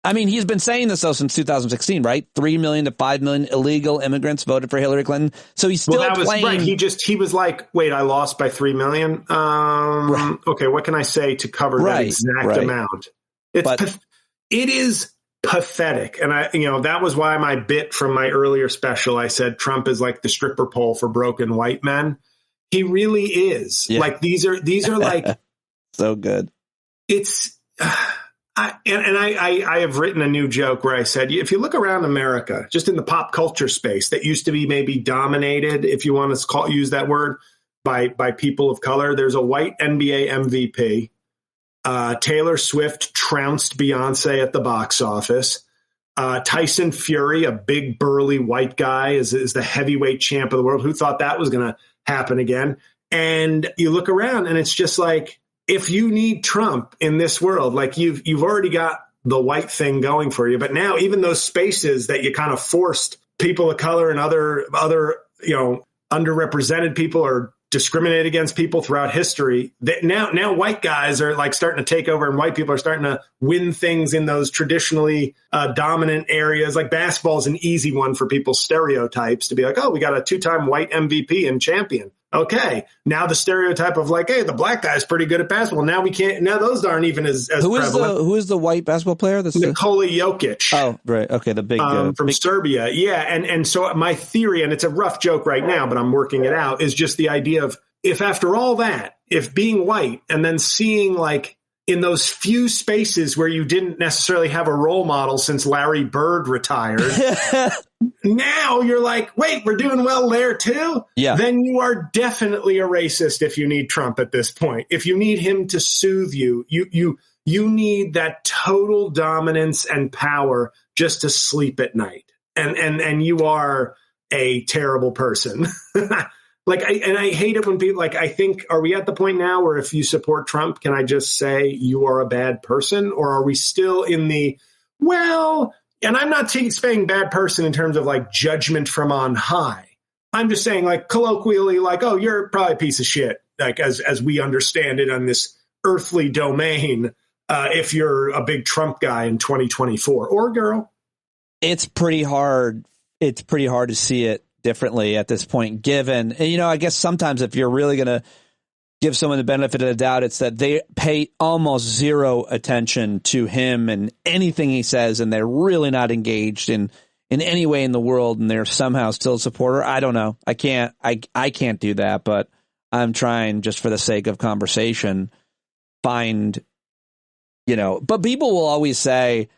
I mean, he's been saying this though since 2016, right? 3 million to 5 million illegal immigrants voted for Hillary Clinton. So he's still playing. Right. He was like, wait, I lost by 3 million. Okay, what can I say to cover that exact amount? It is pathetic. And that was why my bit from my earlier special, I said Trump is like the stripper pole for broken white men. He really is. Yeah. Like these are like so good. It's I have written a new joke where I said, if you look around America, just in the pop culture space that used to be maybe dominated, if you want to use that word, by people of color. There's a white NBA MVP. Taylor Swift trounced Beyonce at the box office. Tyson Fury, a big burly white guy, is the heavyweight champ of the world. Who thought that was going to happen again? And you look around and it's just like, if you need Trump in this world, like you've already got the white thing going for you. But now even those spaces that you kind of forced people of color and other underrepresented people or discriminate against people throughout history, that now white guys are like starting to take over, and white people are starting to win things in those traditionally dominant areas. Like basketball is an easy one for people's stereotypes to be like, oh, we got a 2-time white MVP and champion. Okay, now the stereotype of like, hey, the black guy's pretty good at basketball. Now we can't. Now those aren't even as prevalent. Who is the white basketball player? Nikola Jokic. Oh, right. Okay, the big from Serbia. Yeah, and so my theory, and it's a rough joke right now, but I'm working it out, is just the idea of if after all that, if being white and then seeing like in those few spaces where you didn't necessarily have a role model since Larry Bird retired. Now you're like, wait, we're doing well there too? Yeah. Then you are definitely a racist if you need Trump at this point. If you need him to soothe you, you need that total dominance and power just to sleep at night. And you are a terrible person. I hate it when people I think, are we at the point now where if you support Trump, can I just say you are a bad person? Or are we still in the, and I'm not saying bad person in terms of like judgment from on high. I'm just saying like colloquially, like, oh, you're probably a piece of shit. Like as we understand it on this earthly domain, if you're a big Trump guy in 2024 or girl. It's pretty hard. It's pretty hard to see it differently at this point, given, I guess sometimes if you're really going to give someone the benefit of the doubt, it's that they pay almost zero attention to him and anything he says, and they're really not engaged in any way in the world, and they're somehow still a supporter. I don't know. I can't do that, but I'm trying, just for the sake of conversation, but people will always say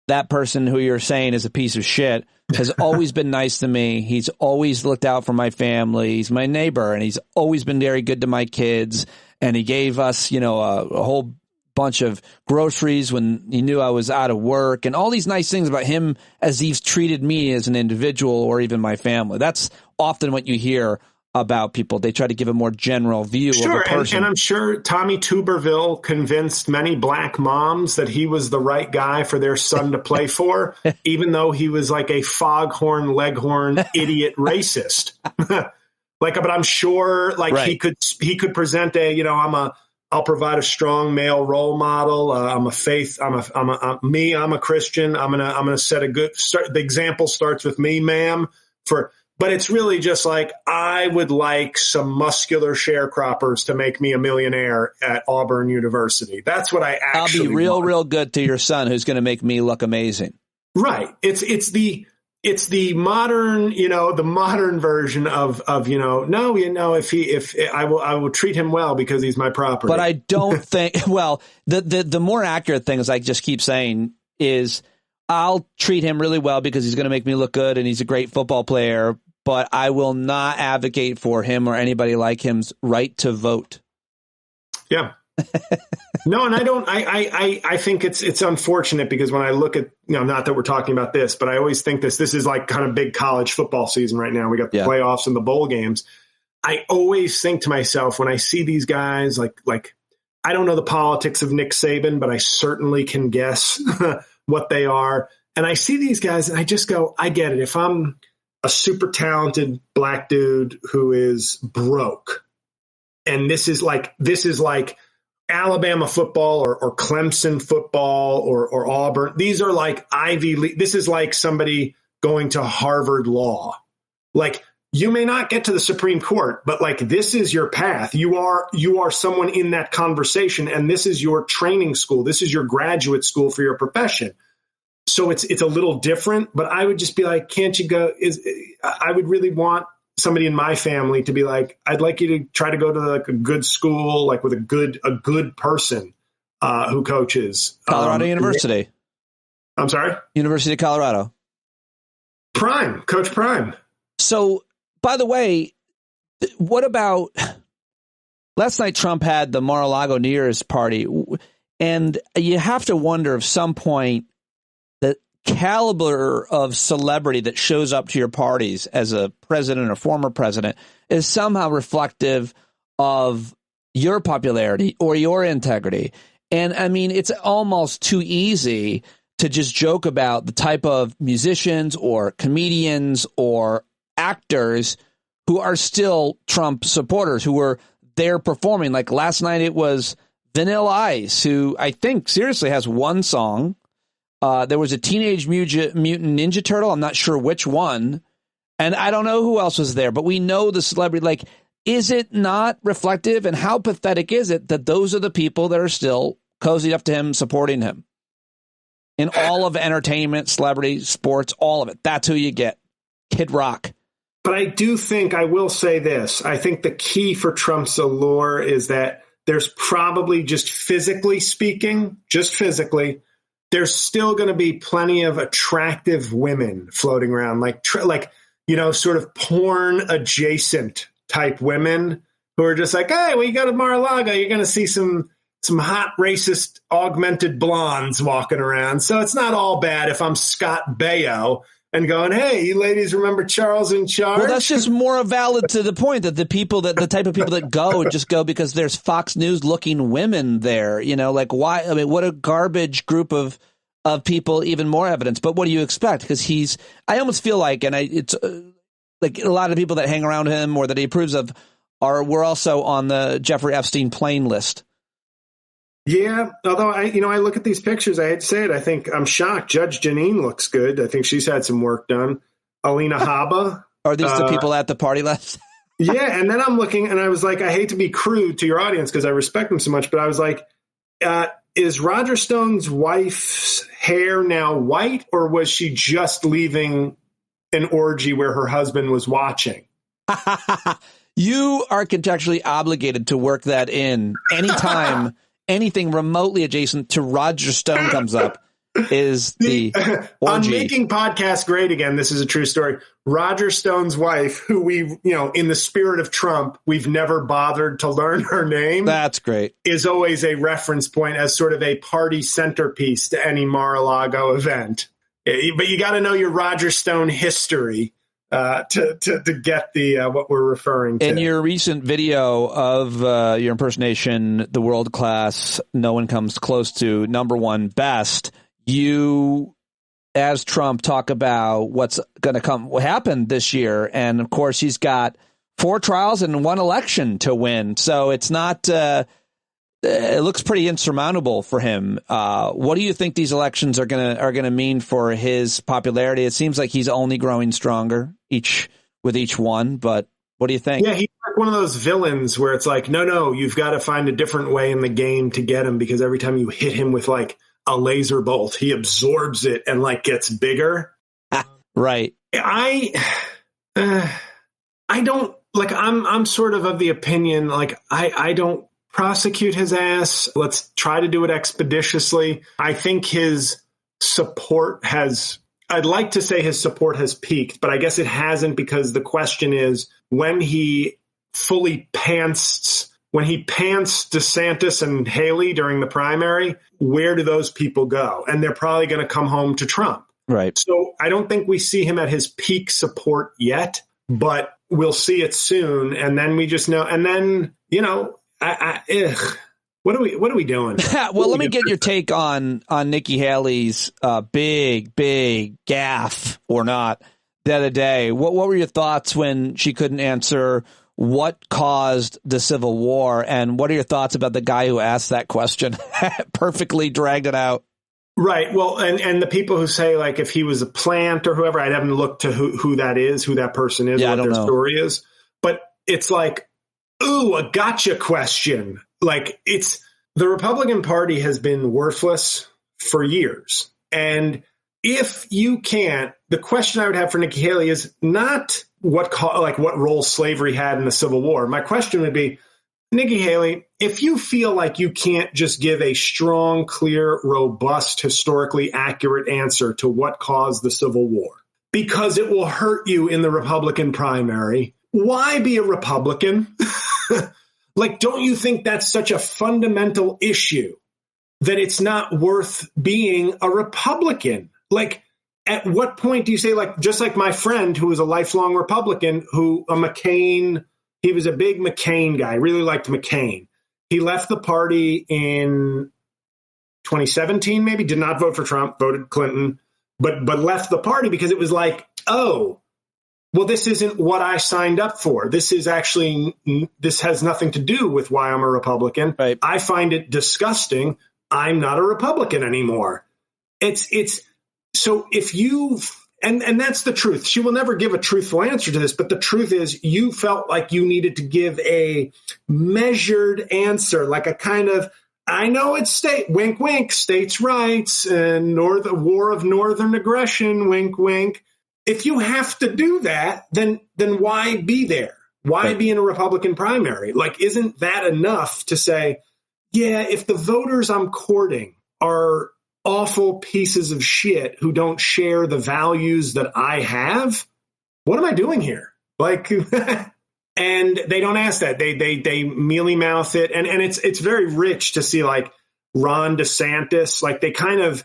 that person who you're saying is a piece of shit has always been nice to me. He's always looked out for my family. He's my neighbor, and he's always been very good to my kids. And he gave us, a whole bunch of groceries when he knew I was out of work, and all these nice things about him as he's treated me as an individual or even my family. That's often what you hear about people. They try to give a more general view of a person. And I'm sure Tommy Tuberville convinced many black moms that he was the right guy for their son to play for, even though he was like a foghorn, leghorn, idiot racist. But I'm sure right. he could present I'll provide a strong male role model. I'm a Christian. I'm gonna set a good start. The example starts with me, ma'am. But it's really just like, I would like some muscular sharecroppers to make me a millionaire at Auburn University. That's what I actually I'll be want. real good to your son who's going to make me look amazing. Right. It's the modern, the modern version of if I will treat him well because he's my property. But I don't think, the more accurate thing, as I just keep saying, is I'll treat him really well because he's going to make me look good and he's a great football player. But I will not advocate for him or anybody like him's right to vote. Yeah. No, and I think it's unfortunate because when I look at, not that we're talking about this, but I always think this is like kind of big college football season right now. We got the playoffs and the bowl games. I always think to myself when I see these guys, like I don't know the politics of Nick Saban, but I certainly can guess what they are. And I see these guys and I just go, I get it. If I'm a super talented black dude who is broke, and this is like Alabama football or Clemson football or Auburn. These are like Ivy League. This is like somebody going to Harvard Law. Like, you may not get to the Supreme Court, but like, this is your path. You are someone in that conversation, and this is your training school. This is your graduate school for your profession. So it's a little different, but I would just be like, can't you go? I would really want somebody in my family to be like, I'd like you to try to go to like a good school, like with a good person who coaches. Colorado University. I'm sorry? University of Colorado. Coach Prime. So, by the way, What about last night? Trump had the Mar-a-Lago New Year's party, and you have to wonder if some point the caliber of celebrity that shows up to your parties as a president or former president is somehow reflective of your popularity or your integrity. And I mean, it's almost too easy to just joke about the type of musicians or comedians or actors who are still Trump supporters, who were there performing. Like last night, it was Vanilla Ice, who I think seriously has one song. There was a Teenage Mutant Ninja Turtle. I'm not sure which one. And I don't know who else was there, but we know the celebrity. Like, is it not reflective? And how pathetic is it that those are the people that are still cozy up to him, supporting him in all of entertainment, celebrity, sports, all of it? That's who you get. Kid Rock. But I do think, I will say this, I think the key for Trump's allure is that there's probably, just physically speaking, there's still going to be plenty of attractive women floating around, like, sort of porn adjacent type women who are just like, hey, when you go to Mar-a-Lago, you're going to see some hot racist augmented blondes walking around. So it's not all bad if I'm Scott Baio and going, hey, you ladies remember Charles in Charge? Well, that's just more valid to the point that the type of people that go just go because there's Fox News looking women there. Like why? I mean, what a garbage group of people, even more evidence. But what do you expect? Because I almost feel like, and it's like a lot of people that hang around him or that he approves of we're also on the Jeffrey Epstein plane list. Yeah, although I look at these pictures, I hate to say it, I think I'm shocked. Judge Janine looks good. I think she's had some work done. Alina Habba. Are these the people at the party list? Yeah, and then I'm looking, and I was like, I hate to be crude to your audience because I respect them so much, but I was like, is Roger Stone's wife's hair now white, or was she just leaving an orgy where her husband was watching? You are contractually obligated to work that in anytime anything remotely adjacent to Roger Stone comes up is the orgy. On Making Podcasts Great Again, this is a true story. Roger Stone's wife, who we, in the spirit of Trump, we've never bothered to learn her name. That's great. Is always a reference point as sort of a party centerpiece to any Mar-a-Lago event. But you got to know your Roger Stone history to get the what we're referring to. In your recent video of your impersonation, the world class, no one comes close to #1 best, you, as Trump, talk about what's going to happen this year. And of course, he's got 4 trials and 1 election to win. So it's not, it looks pretty insurmountable for him. What do you think these elections are going to mean for his popularity? It seems like he's only growing stronger with each one, but what do you think? Yeah, he's like one of those villains where it's like, no, you've got to find a different way in the game to get him, because every time you hit him with like a laser bolt, he absorbs it and like gets bigger. Right. I don't like, I'm sort of the opinion, like I don't prosecute his ass. Let's try to do it expeditiously. I think his support I'd like to say his support has peaked, but I guess it hasn't, because the question is, when he pants DeSantis and Haley during the primary, where do those people go? And they're probably going to come home to Trump. Right. So I don't think we see him at his peak support yet, but we'll see it soon. And then we just know. And then, what are we doing? Well, let me get your take on Nikki Haley's big gaffe or not the other day. What were your thoughts when she couldn't answer what caused the Civil War? And what are your thoughts about the guy who asked that question? Perfectly dragged it out. Right. Well, and the people who say, like, if he was a plant or whoever, I'd haven't looked to who that is, who that person is, what their story is. But it's like, ooh, a gotcha question. Like, the Republican Party has been worthless for years. And if you can't, the question I would have for Nikki Haley is not what role slavery had in the Civil War. My question would be, Nikki Haley, if you feel like you can't just give a strong, clear, robust, historically accurate answer to what caused the Civil War, because it will hurt you in the Republican primary, why be a Republican? Like, don't you think that's such a fundamental issue that it's not worth being a Republican? Like, at what point do you say, like, just like my friend who was a lifelong Republican, he was a big McCain guy, really liked McCain. He left the party in 2017, maybe, did not vote for Trump, voted Clinton, but left the party because it was like, oh, well, this isn't what I signed up for. This has nothing to do with why I'm a Republican. Right. I find it disgusting. I'm not a Republican anymore. So if you, and that's the truth. She will never give a truthful answer to this, but the truth is you felt like you needed to give a measured answer, like a kind of, I know it's wink, wink, states' rights and war of northern aggression, wink, wink. If you have to do that, then why be there? Why be in a Republican primary? Like, isn't that enough to say, yeah, if the voters I'm courting are awful pieces of shit who don't share the values that I have, what am I doing here? Like, and they don't ask that. They mealy mouth it. And it's very rich to see, like, Ron DeSantis, like, they kind of,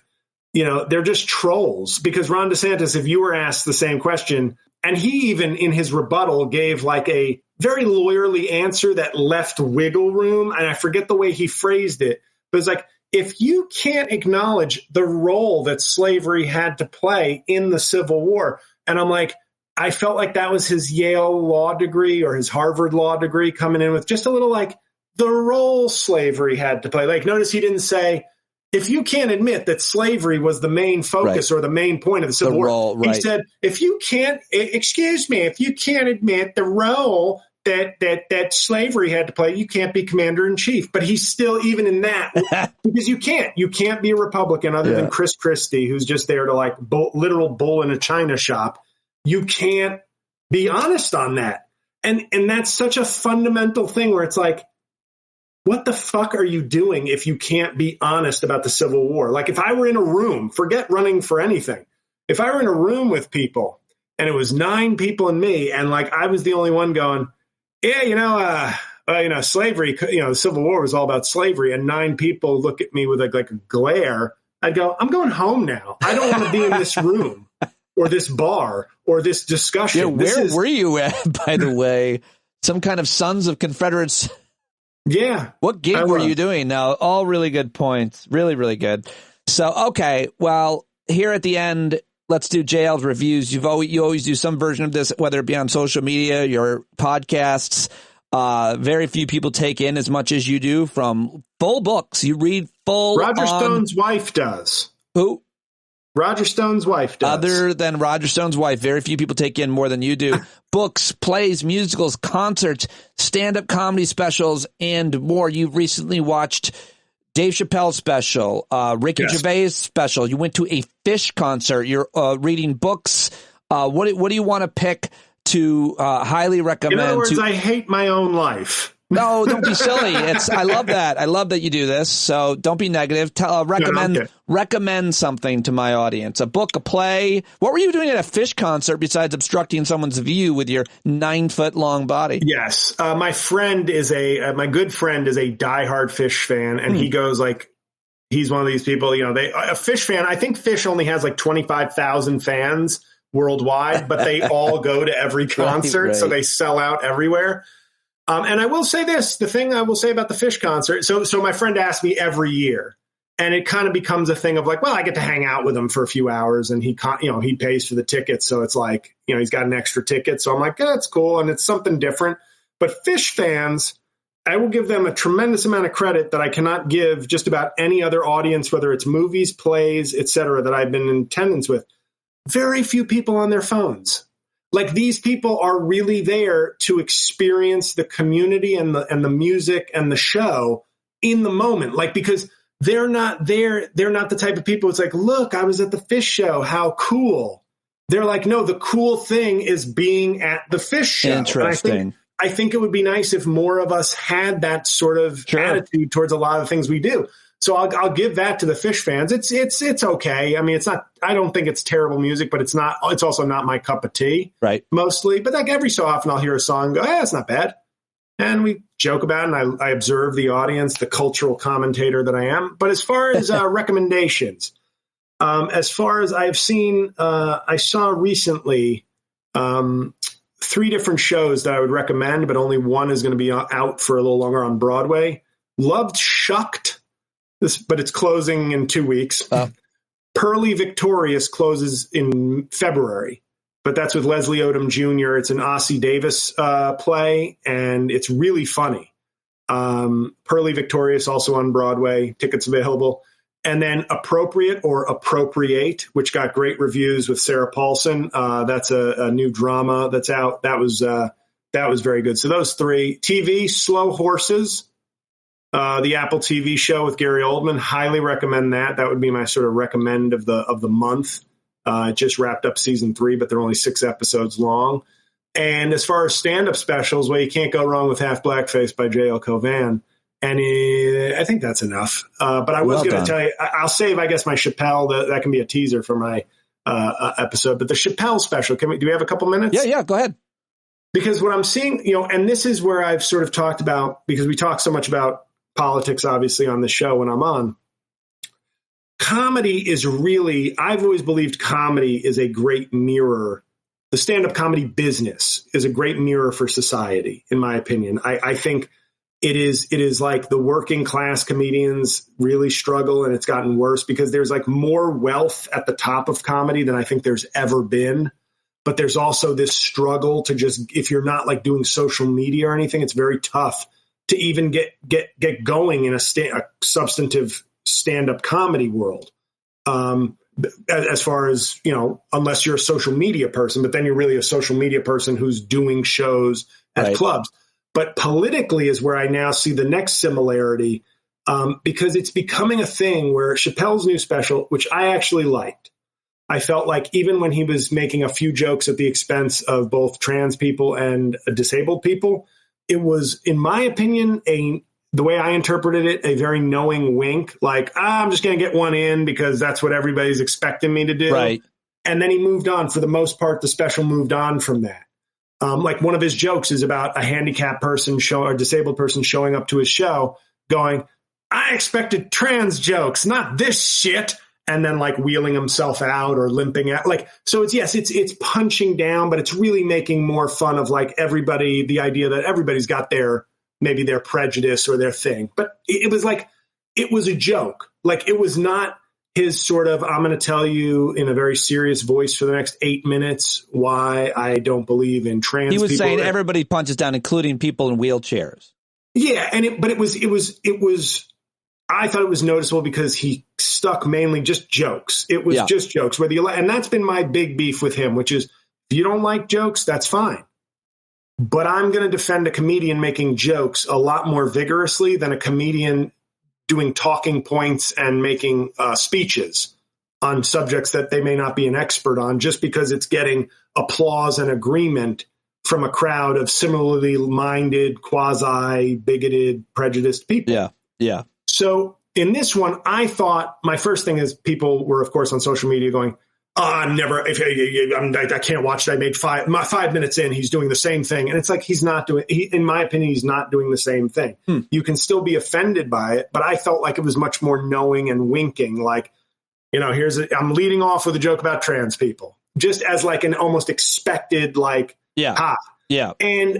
they're just trolls, because Ron DeSantis, if you were asked the same question, and he even in his rebuttal gave like a very lawyerly answer that left wiggle room. And I forget the way he phrased it, but it's like, if you can't acknowledge the role that slavery had to play in the Civil War, and I'm like, I felt like that was his Yale law degree or his Harvard law degree coming in with just a little like the role slavery had to play. Like, notice he didn't say, if you can't admit that slavery was the main focus or the main point of the Civil War, he said, if you can't admit the role that slavery had to play, you can't be commander in chief. But he's still, even in that, because you can't be a Republican other than Chris Christie, who's just there to like literal bull in a china shop. You can't be honest on that. And that's such a fundamental thing where it's like, what the fuck are you doing if you can't be honest about the Civil War? Like, if I were in a room, forget running for anything. If I were in a room with people and it was 9 people and me, and like I was the only one going, yeah, slavery, the Civil War was all about slavery, and 9 people look at me with like a glare, I'd go, I'm going home now. I don't want to be in this room or this bar or this discussion. Yeah, where were you at, by the way? Some kind of Sons of Confederates. Yeah. What gig were you doing? Now, all really good points. Really, really good. So, okay. Well, here at the end, let's do JL's reviews. You always do some version of this, whether it be on social media, your podcasts. Very few people take in as much as you do from full books. You read full. Roger Stone's wife does. Who? Roger Stone's wife does. Other than Roger Stone's wife, very few people take in more than you do. Books, plays, musicals, concerts, stand-up comedy specials, and more. You recently watched Dave Chappelle's special, Ricky Gervais' special. You went to a Fish concert. You're reading books. What do you want to pick to highly recommend? In other words, I hate my own life. No, don't be silly. I love that. I love that you do this. So don't be negative. Recommend something to my audience. A book, a play. What were you doing at a Fish concert besides obstructing someone's view with your 9-foot-long body? Yes. My good friend is a diehard Fish fan, and he goes like, he's one of these people, a Fish fan. I think Fish only has like 25,000 fans worldwide, but they all go to every concert. Right. So they sell out everywhere. And I will say this, the thing I will say about the Fish concert. So my friend asked me every year, and it kind of becomes a thing of like, well, I get to hang out with him for a few hours, and he pays for the tickets. So it's like, he's got an extra ticket. So I'm like, yeah, that's cool. And it's something different. But Fish fans, I will give them a tremendous amount of credit that I cannot give just about any other audience, whether it's movies, plays, etc., that I've been in attendance with. Very few people on their phones. Like, these people are really there to experience the community and the music and the show in the moment. Like, because they're not the type of people. It's like, look, I was at the Fish show. How cool. They're like, no, the cool thing is being at the Fish show. Interesting. I think it would be nice if more of us had that sort of attitude towards a lot of things we do. So I'll give that to the Fish fans. It's okay. I mean, it's not. I don't think it's terrible music, but it's not. It's also not my cup of tea. Right. Mostly, but like every so often, I'll hear a song and go, it's not bad, and we joke about it. And I observe the audience, the cultural commentator that I am. But as far as recommendations, as far as I've seen, I saw recently 3 different shows that I would recommend, but only one is going to be out for a little longer on Broadway. Loved Shucked. But it's closing in 2 weeks. Pearly Victorious closes in February, but that's with Leslie Odom Jr. It's an Ossie Davis play, and it's really funny. Pearly Victorious also on Broadway. Tickets available. And then Appropriate or Appropriate, which got great reviews with Sarah Paulson. That's a new drama that's out. That was very good. So those 3. TV, Slow Horses. The Apple TV show with Gary Oldman, highly recommend that. That would be my sort of recommend of the month. It just wrapped up season 3, but they're only 6 episodes long. And as far as stand-up specials, well, you can't go wrong with Half Blackface by J.L. Cauvin. And I think that's enough. But I was going to tell you, I'll save, I guess, my Chappelle. That can be a teaser for my episode. But the Chappelle special, do we have a couple minutes? Yeah, go ahead. Because what I'm seeing, and this is where I've sort of talked about, because we talk so much about politics, obviously, on the show when I'm on. Comedy is really, I've always believed comedy is a great mirror. The stand-up comedy business is a great mirror for society, in my opinion. I think it is like the working class comedians really struggle, and it's gotten worse because there's like more wealth at the top of comedy than I think there's ever been. But there's also this struggle to just, if you're not like doing social media or anything, it's very tough to even get going in a substantive stand-up comedy world. As far as, unless you're a social media person, but then you're really a social media person who's doing shows at clubs. But politically is where I now see the next similarity, because it's becoming a thing where Chappelle's new special, which I actually liked, I felt like even when he was making a few jokes at the expense of both trans people and disabled people, it was, in my opinion, the way I interpreted it, a very knowing wink, like, I'm just going to get one in because that's what everybody's expecting me to do. Right. And then he moved on. For the most part, the special moved on from that. Like one of his jokes is about a handicapped person or disabled person showing up to his show going, I expected trans jokes, not this shit. And then like wheeling himself out or limping out. Like, so it's punching down, but it's really making more fun of like everybody, the idea that everybody's got maybe their prejudice or their thing. But it was like, it was a joke. Like it was not his sort of, I'm going to tell you in a very serious voice for the next 8 minutes why I don't believe in trans people. He was saying everybody punches down, including people in wheelchairs. Yeah. But it was, I thought it was noticeable because he stuck mainly just jokes. It was just jokes. And that's been my big beef with him, which is, if you don't like jokes, that's fine. But I'm going to defend a comedian making jokes a lot more vigorously than a comedian doing talking points and making speeches on subjects that they may not be an expert on, just because it's getting applause and agreement from a crowd of similarly minded, quasi-bigoted, prejudiced people. Yeah. So in this one, I thought my first thing is people were, of course, on social media going, I can't watch it. I made 5 minutes in, he's doing the same thing. And it's like, in my opinion, he's not doing the same thing. You can still be offended by it, but I felt like it was much more knowing and winking. Like, I'm leading off with a joke about trans people, just as like an almost expected, like, ha. Yeah.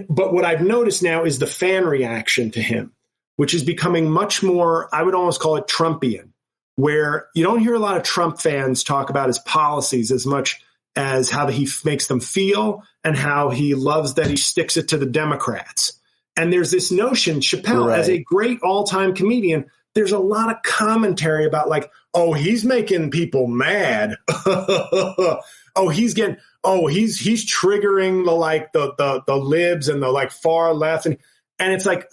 But what I've noticed now is the fan reaction to him, which is becoming much more, I would almost call it Trumpian, where you don't hear a lot of Trump fans talk about his policies as much as how he makes them feel and how he loves that he sticks it to the Democrats. And there's this notion, Chappelle, as a great all-time comedian, there's a lot of commentary about like, oh, he's making people mad. He's triggering the libs and the like far left. And it's like,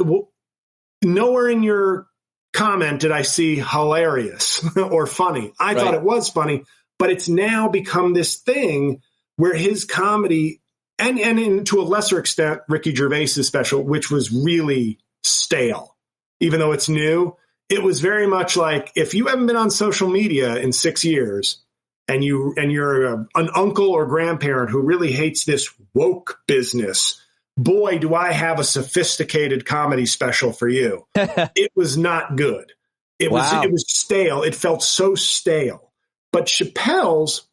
nowhere in your comment did I see hilarious or funny. I thought it was funny, but it's now become this thing where his comedy and to a lesser extent, Ricky Gervais's special, which was really stale, even though it's new, it was very much like, if you haven't been on social media in 6 years and you're an uncle or grandparent who really hates this woke business, boy, do I have a sophisticated comedy special for you. It was not good. It was stale. It felt so stale. But Chappelle's,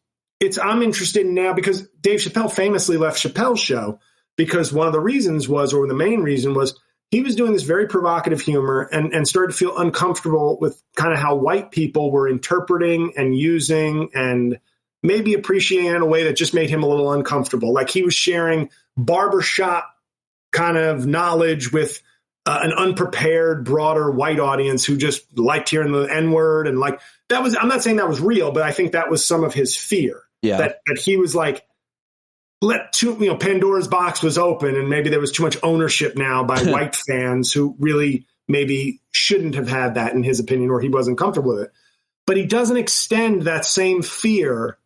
I'm interested in now because Dave Chappelle famously left Chappelle's show because one of the reasons was, or the main reason was, he was doing this very provocative humor and started to feel uncomfortable with kind of how white people were interpreting and using and maybe appreciating in a way that just made him a little uncomfortable. Like he was sharing barbershop kind of knowledge with an unprepared, broader white audience who just liked hearing the N-word. And like, that was, I'm not saying that was real, but I think that was some of his fear. Yeah. That he was like, Pandora's box was open and maybe there was too much ownership now by white fans who really maybe shouldn't have had that in his opinion, or he wasn't comfortable with it. But he doesn't extend that same fear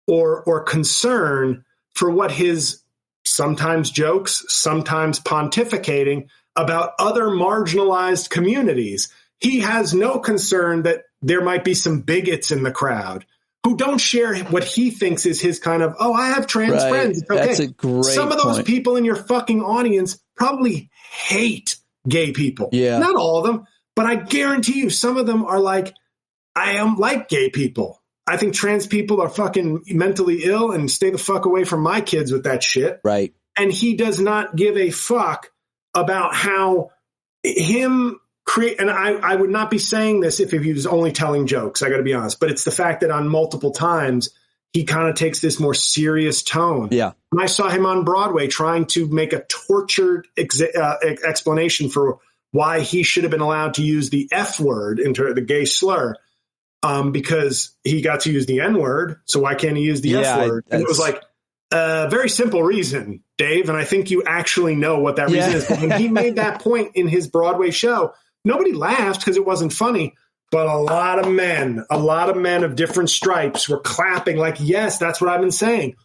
or concern for what his sometimes jokes, sometimes pontificating about other marginalized communities. He has no concern that there might be some bigots in the crowd who don't share what he thinks is his kind of, I have trans friends. It's okay. That's a great Some of those point. people in your fucking audience probably hate gay people. Yeah. Not all of them, but I guarantee you some of them are like, I am like gay people. I think trans people are fucking mentally ill and stay the fuck away from my kids with that shit. Right. And he does not give a fuck about how him create, and I would not be saying this if he was only telling jokes, I got to be honest, but it's the fact that on multiple times he kind of takes this more serious tone. Yeah. And I saw him on Broadway trying to make a tortured explanation for why he should have been allowed to use the F word into the gay slur, because he got to use the N word. So why can't he use the F word? And it was like a very simple reason, Dave. And I think you actually know what that reason is. But when he made that point in his Broadway show, nobody laughed because it wasn't funny, but a lot of men of different stripes were clapping like, yes, that's what I've been saying.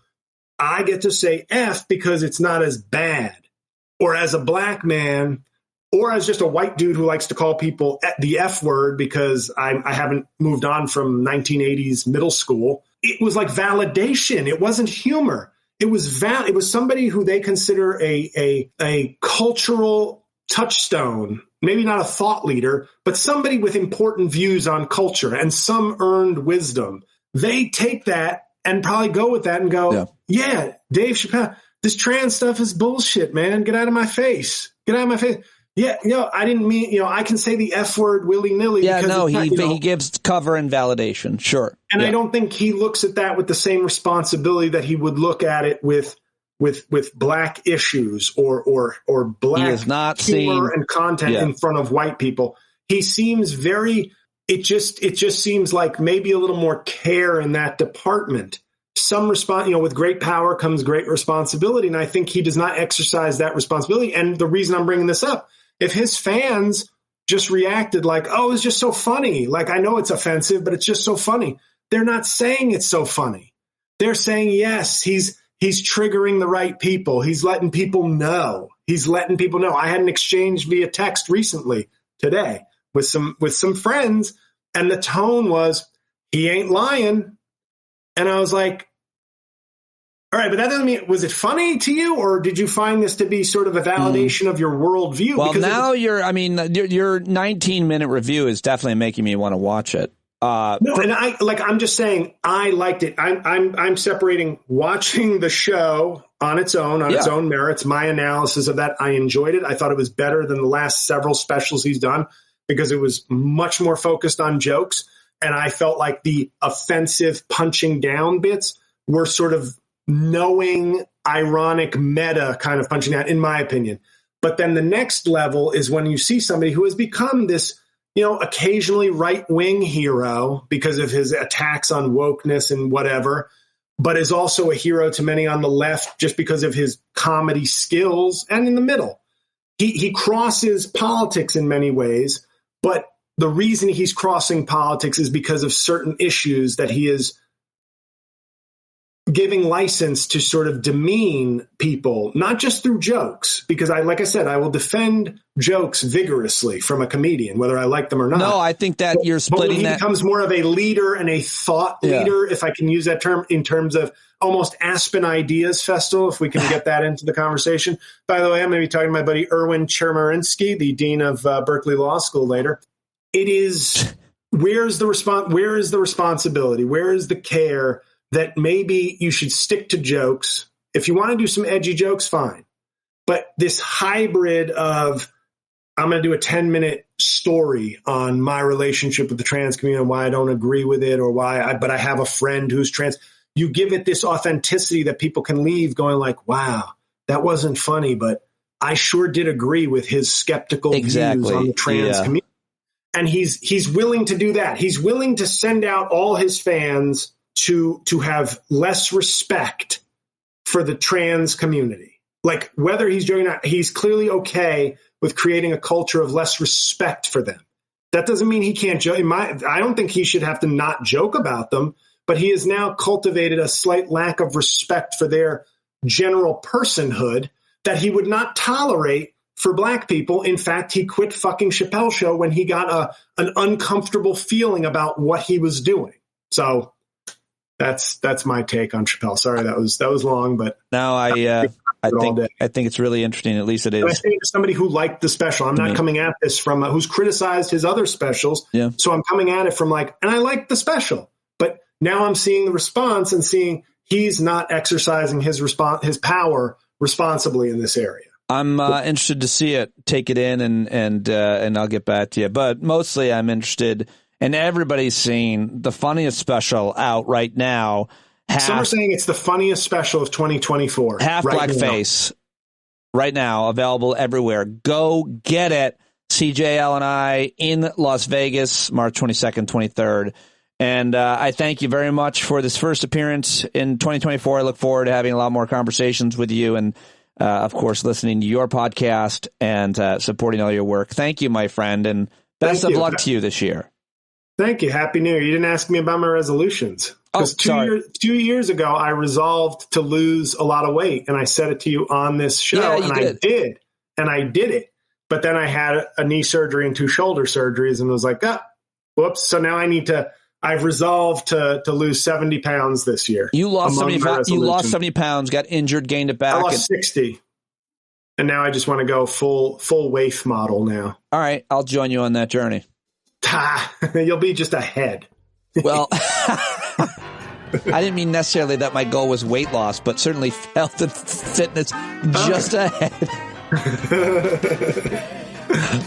I get to say F because it's not as bad. Or as a black man, or as just a white dude who likes to call people the F word because I haven't moved on from 1980s middle school. It was like validation. It wasn't humor. It was somebody who they consider a cultural touchstone. Maybe not a thought leader, but somebody with important views on culture and some earned wisdom. They take that and probably go with that and go, yeah, Dave Chappelle, this trans stuff is bullshit, man. Get out of my face. Get out of my face. Yeah, I didn't mean, I can say the F word willy-nilly. Yeah, no, he gives cover and validation. Sure. And I don't think he looks at that with the same responsibility that he would look at it with black issues or black humor and content in front of white people. He seems it just seems like maybe a little more care in that department. Some with great power comes great responsibility. And I think he does not exercise that responsibility. And the reason I'm bringing this up, if his fans just reacted like, oh, it's just so funny. Like, I know it's offensive, but it's just so funny. They're not saying it's so funny. They're saying, yes, he's triggering the right people. He's letting people know. I had an exchange via text recently today with some friends, and the tone was, he ain't lying. And I was like, all right, but that doesn't mean, was it funny to you, or did you find this to be sort of a validation of your worldview? Well, because now your 19-minute review is definitely making me want to watch it. I'm just saying, I liked it. I'm separating watching the show on its own merits. My analysis of that, I enjoyed it. I thought it was better than the last several specials he's done because it was much more focused on jokes. And I felt like the offensive punching down bits were sort of knowing, ironic, meta kind of punching down, in my opinion. But then the next level is when you see somebody who has become this, occasionally right-wing hero because of his attacks on wokeness and whatever, but is also a hero to many on the left just because of his comedy skills, and in the middle. He crosses politics in many ways, but the reason he's crossing politics is because of certain issues that he is giving license to sort of demean people, not just through jokes, because like I said, I will defend jokes vigorously from a comedian, whether I like them or not. No, I think that you're splitting that. He becomes more of a leader and a thought leader, if I can use that term, in terms of almost Aspen Ideas Festival, if we can get that into the conversation. By the way, I'm going to be talking to my buddy Erwin Chermarinsky, the dean of Berkeley Law School, later. It is, where is the responsibility? Where is the care that maybe you should stick to jokes? If you want to do some edgy jokes, fine. But this hybrid of, I'm going to do a 10-minute story on my relationship with the trans community and why I don't agree with it, or but I have a friend who's trans. You give it this authenticity that people can leave going like, wow, that wasn't funny, but I sure did agree with his skeptical views on the trans community. And he's willing to do that. He's willing to send out all his fans to have less respect for the trans community. Like, whether he's joking or not, he's clearly okay with creating a culture of less respect for them. That doesn't mean he can't joke. I don't think he should have to not joke about them, but he has now cultivated a slight lack of respect for their general personhood that he would not tolerate for black people. In fact, he quit fucking Chappelle's show when he got an uncomfortable feeling about what he was doing. So that's my take on Chappelle. Sorry, that was long, but no, I think it's really interesting. At least it is. And I say to somebody who liked the special, I'm not coming at this from who's criticized his other specials. Yeah. So I'm coming at it from like, and I liked the special, but now I'm seeing the response and seeing he's not exercising his power responsibly in this area. I'm interested to see it, take it in, and I'll get back to you. But mostly, I'm interested. And everybody's seeing the funniest special out right now. Some are saying it's the funniest special of 2024. Half Blackface, right now, available everywhere. Go get it. CJL and I in Las Vegas, March 22nd, 23rd. And I thank you very much for this first appearance in 2024. I look forward to having a lot more conversations with you and, of course, listening to your podcast and supporting all your work. Thank you, my friend, and best of luck to you this year. Thank you. Happy New Year. You didn't ask me about my resolutions. Because 2 years ago, I resolved to lose a lot of weight, and I said it to you on this show, and I did. And I did it. But then I had a knee surgery and 2 shoulder surgeries, and was like, whoops. So now I've resolved to lose 70 pounds this year. You lost 70 pounds, got injured, gained it back. I lost 60. And now I just want to go full waif model now. All right. I'll join you on that journey. You'll be just ahead. Well, I didn't mean necessarily that my goal was weight loss, but certainly health and fitness just ahead.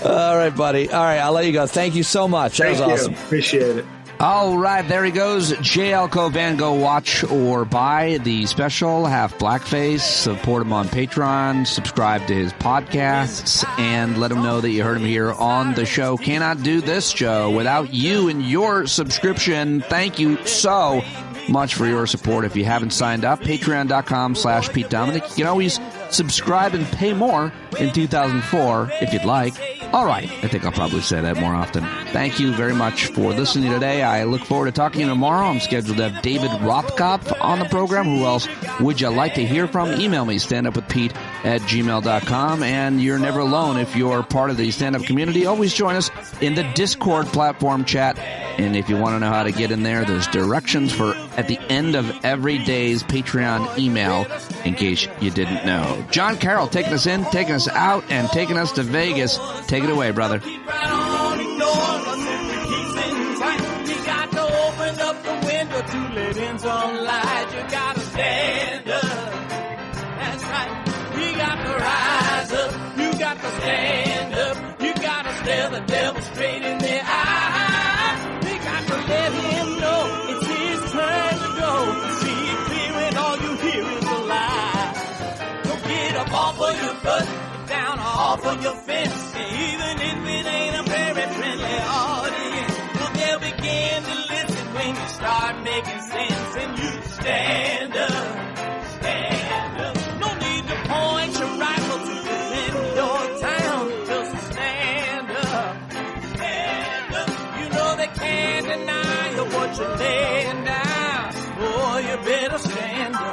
All right, buddy. All right, I'll let you go. Thank you so much. That was awesome. Appreciate it. All right, there he goes. JL Cauvin. Go watch or buy the special, Half Blackface. Support him on Patreon. Subscribe to his podcasts. And let him know that you heard him here on the show. Cannot do this show without you and your subscription. Thank you so much for your support. If you haven't signed up, patreon.com/Pete Dominic. You can always subscribe and pay more in 2004 if you'd like. All right. I think I'll probably say that more often. Thank you very much for listening today. I look forward to talking to you tomorrow. I'm scheduled to have David Rothkopf on the program. Who else would you like to hear from? Email me, standupwithpete@gmail.com. And you're never alone if you're part of the stand-up community. Always join us in the Discord platform chat. And if you want to know how to get in there, there's directions for at the end of every day's Patreon email, in case you didn't know. Jon Carroll taking us in, taking us out, and taking us to Vegas. Take it away, brother. You got to open up the window to let in some light. You got to stand up. That's right. We got to rise up. You got to stand up. You got to stare the devil straight in the eye. We got to let him know it's his turn to go. See it clear when all you hear is a lie. So get up off of your butt, down off of your fence. Even if it ain't a very friendly audience, well, they'll begin to listen when you start making sense. And you stand up, stand up. No need to point your rifle to defend your town. Just stand up, stand up. You know they can't deny you what you're laying down. Boy, you better stand up.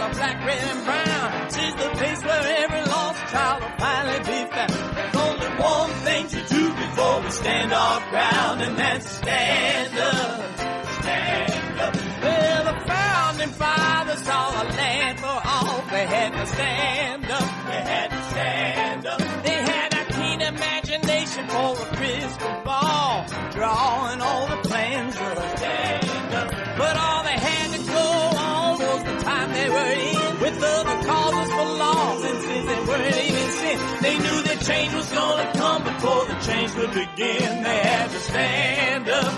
color, black, red, and brown. She's the place where every lost child will finally be found. There's only one thing to do before we stand our ground, and that's stand up. Stand up. Well, the founding fathers saw a land for all. They had to stand up. They had to stand up. They had a keen imagination for a crystal ball, drawing all the plans of a stand up. But all they had to go on was the time they were in, with other causes for laws, and since they weren't even sin, they knew that change was gonna come before the change would begin. They had to stand up.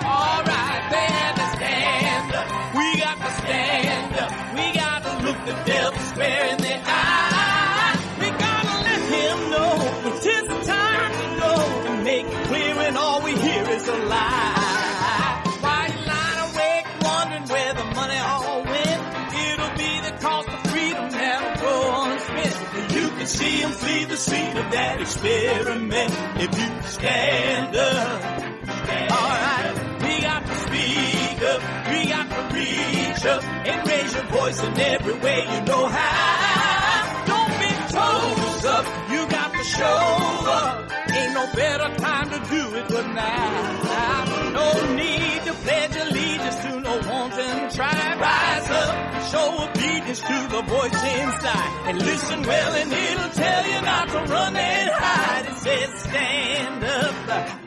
All right, they had to stand up. We got to stand up. We got to look the devil square in the eye. We gotta let him know it is the time to go and make it clear when all we hear is a lie. Why you lying awake wondering where the money all went? It'll be the cost of freedom that'll go unspent. You can see him flee the scene of that experiment if you stand up. All right. We got to speak up, we got to reach up, and raise your voice in every way you know how. Don't be toes up, you got to show up. Ain't no better time to do it but now. No need to pledge allegiance to no wanton tribe. Rise up, show obedience to the voice inside, and listen well and it'll tell you not to run and hide. It says stand up.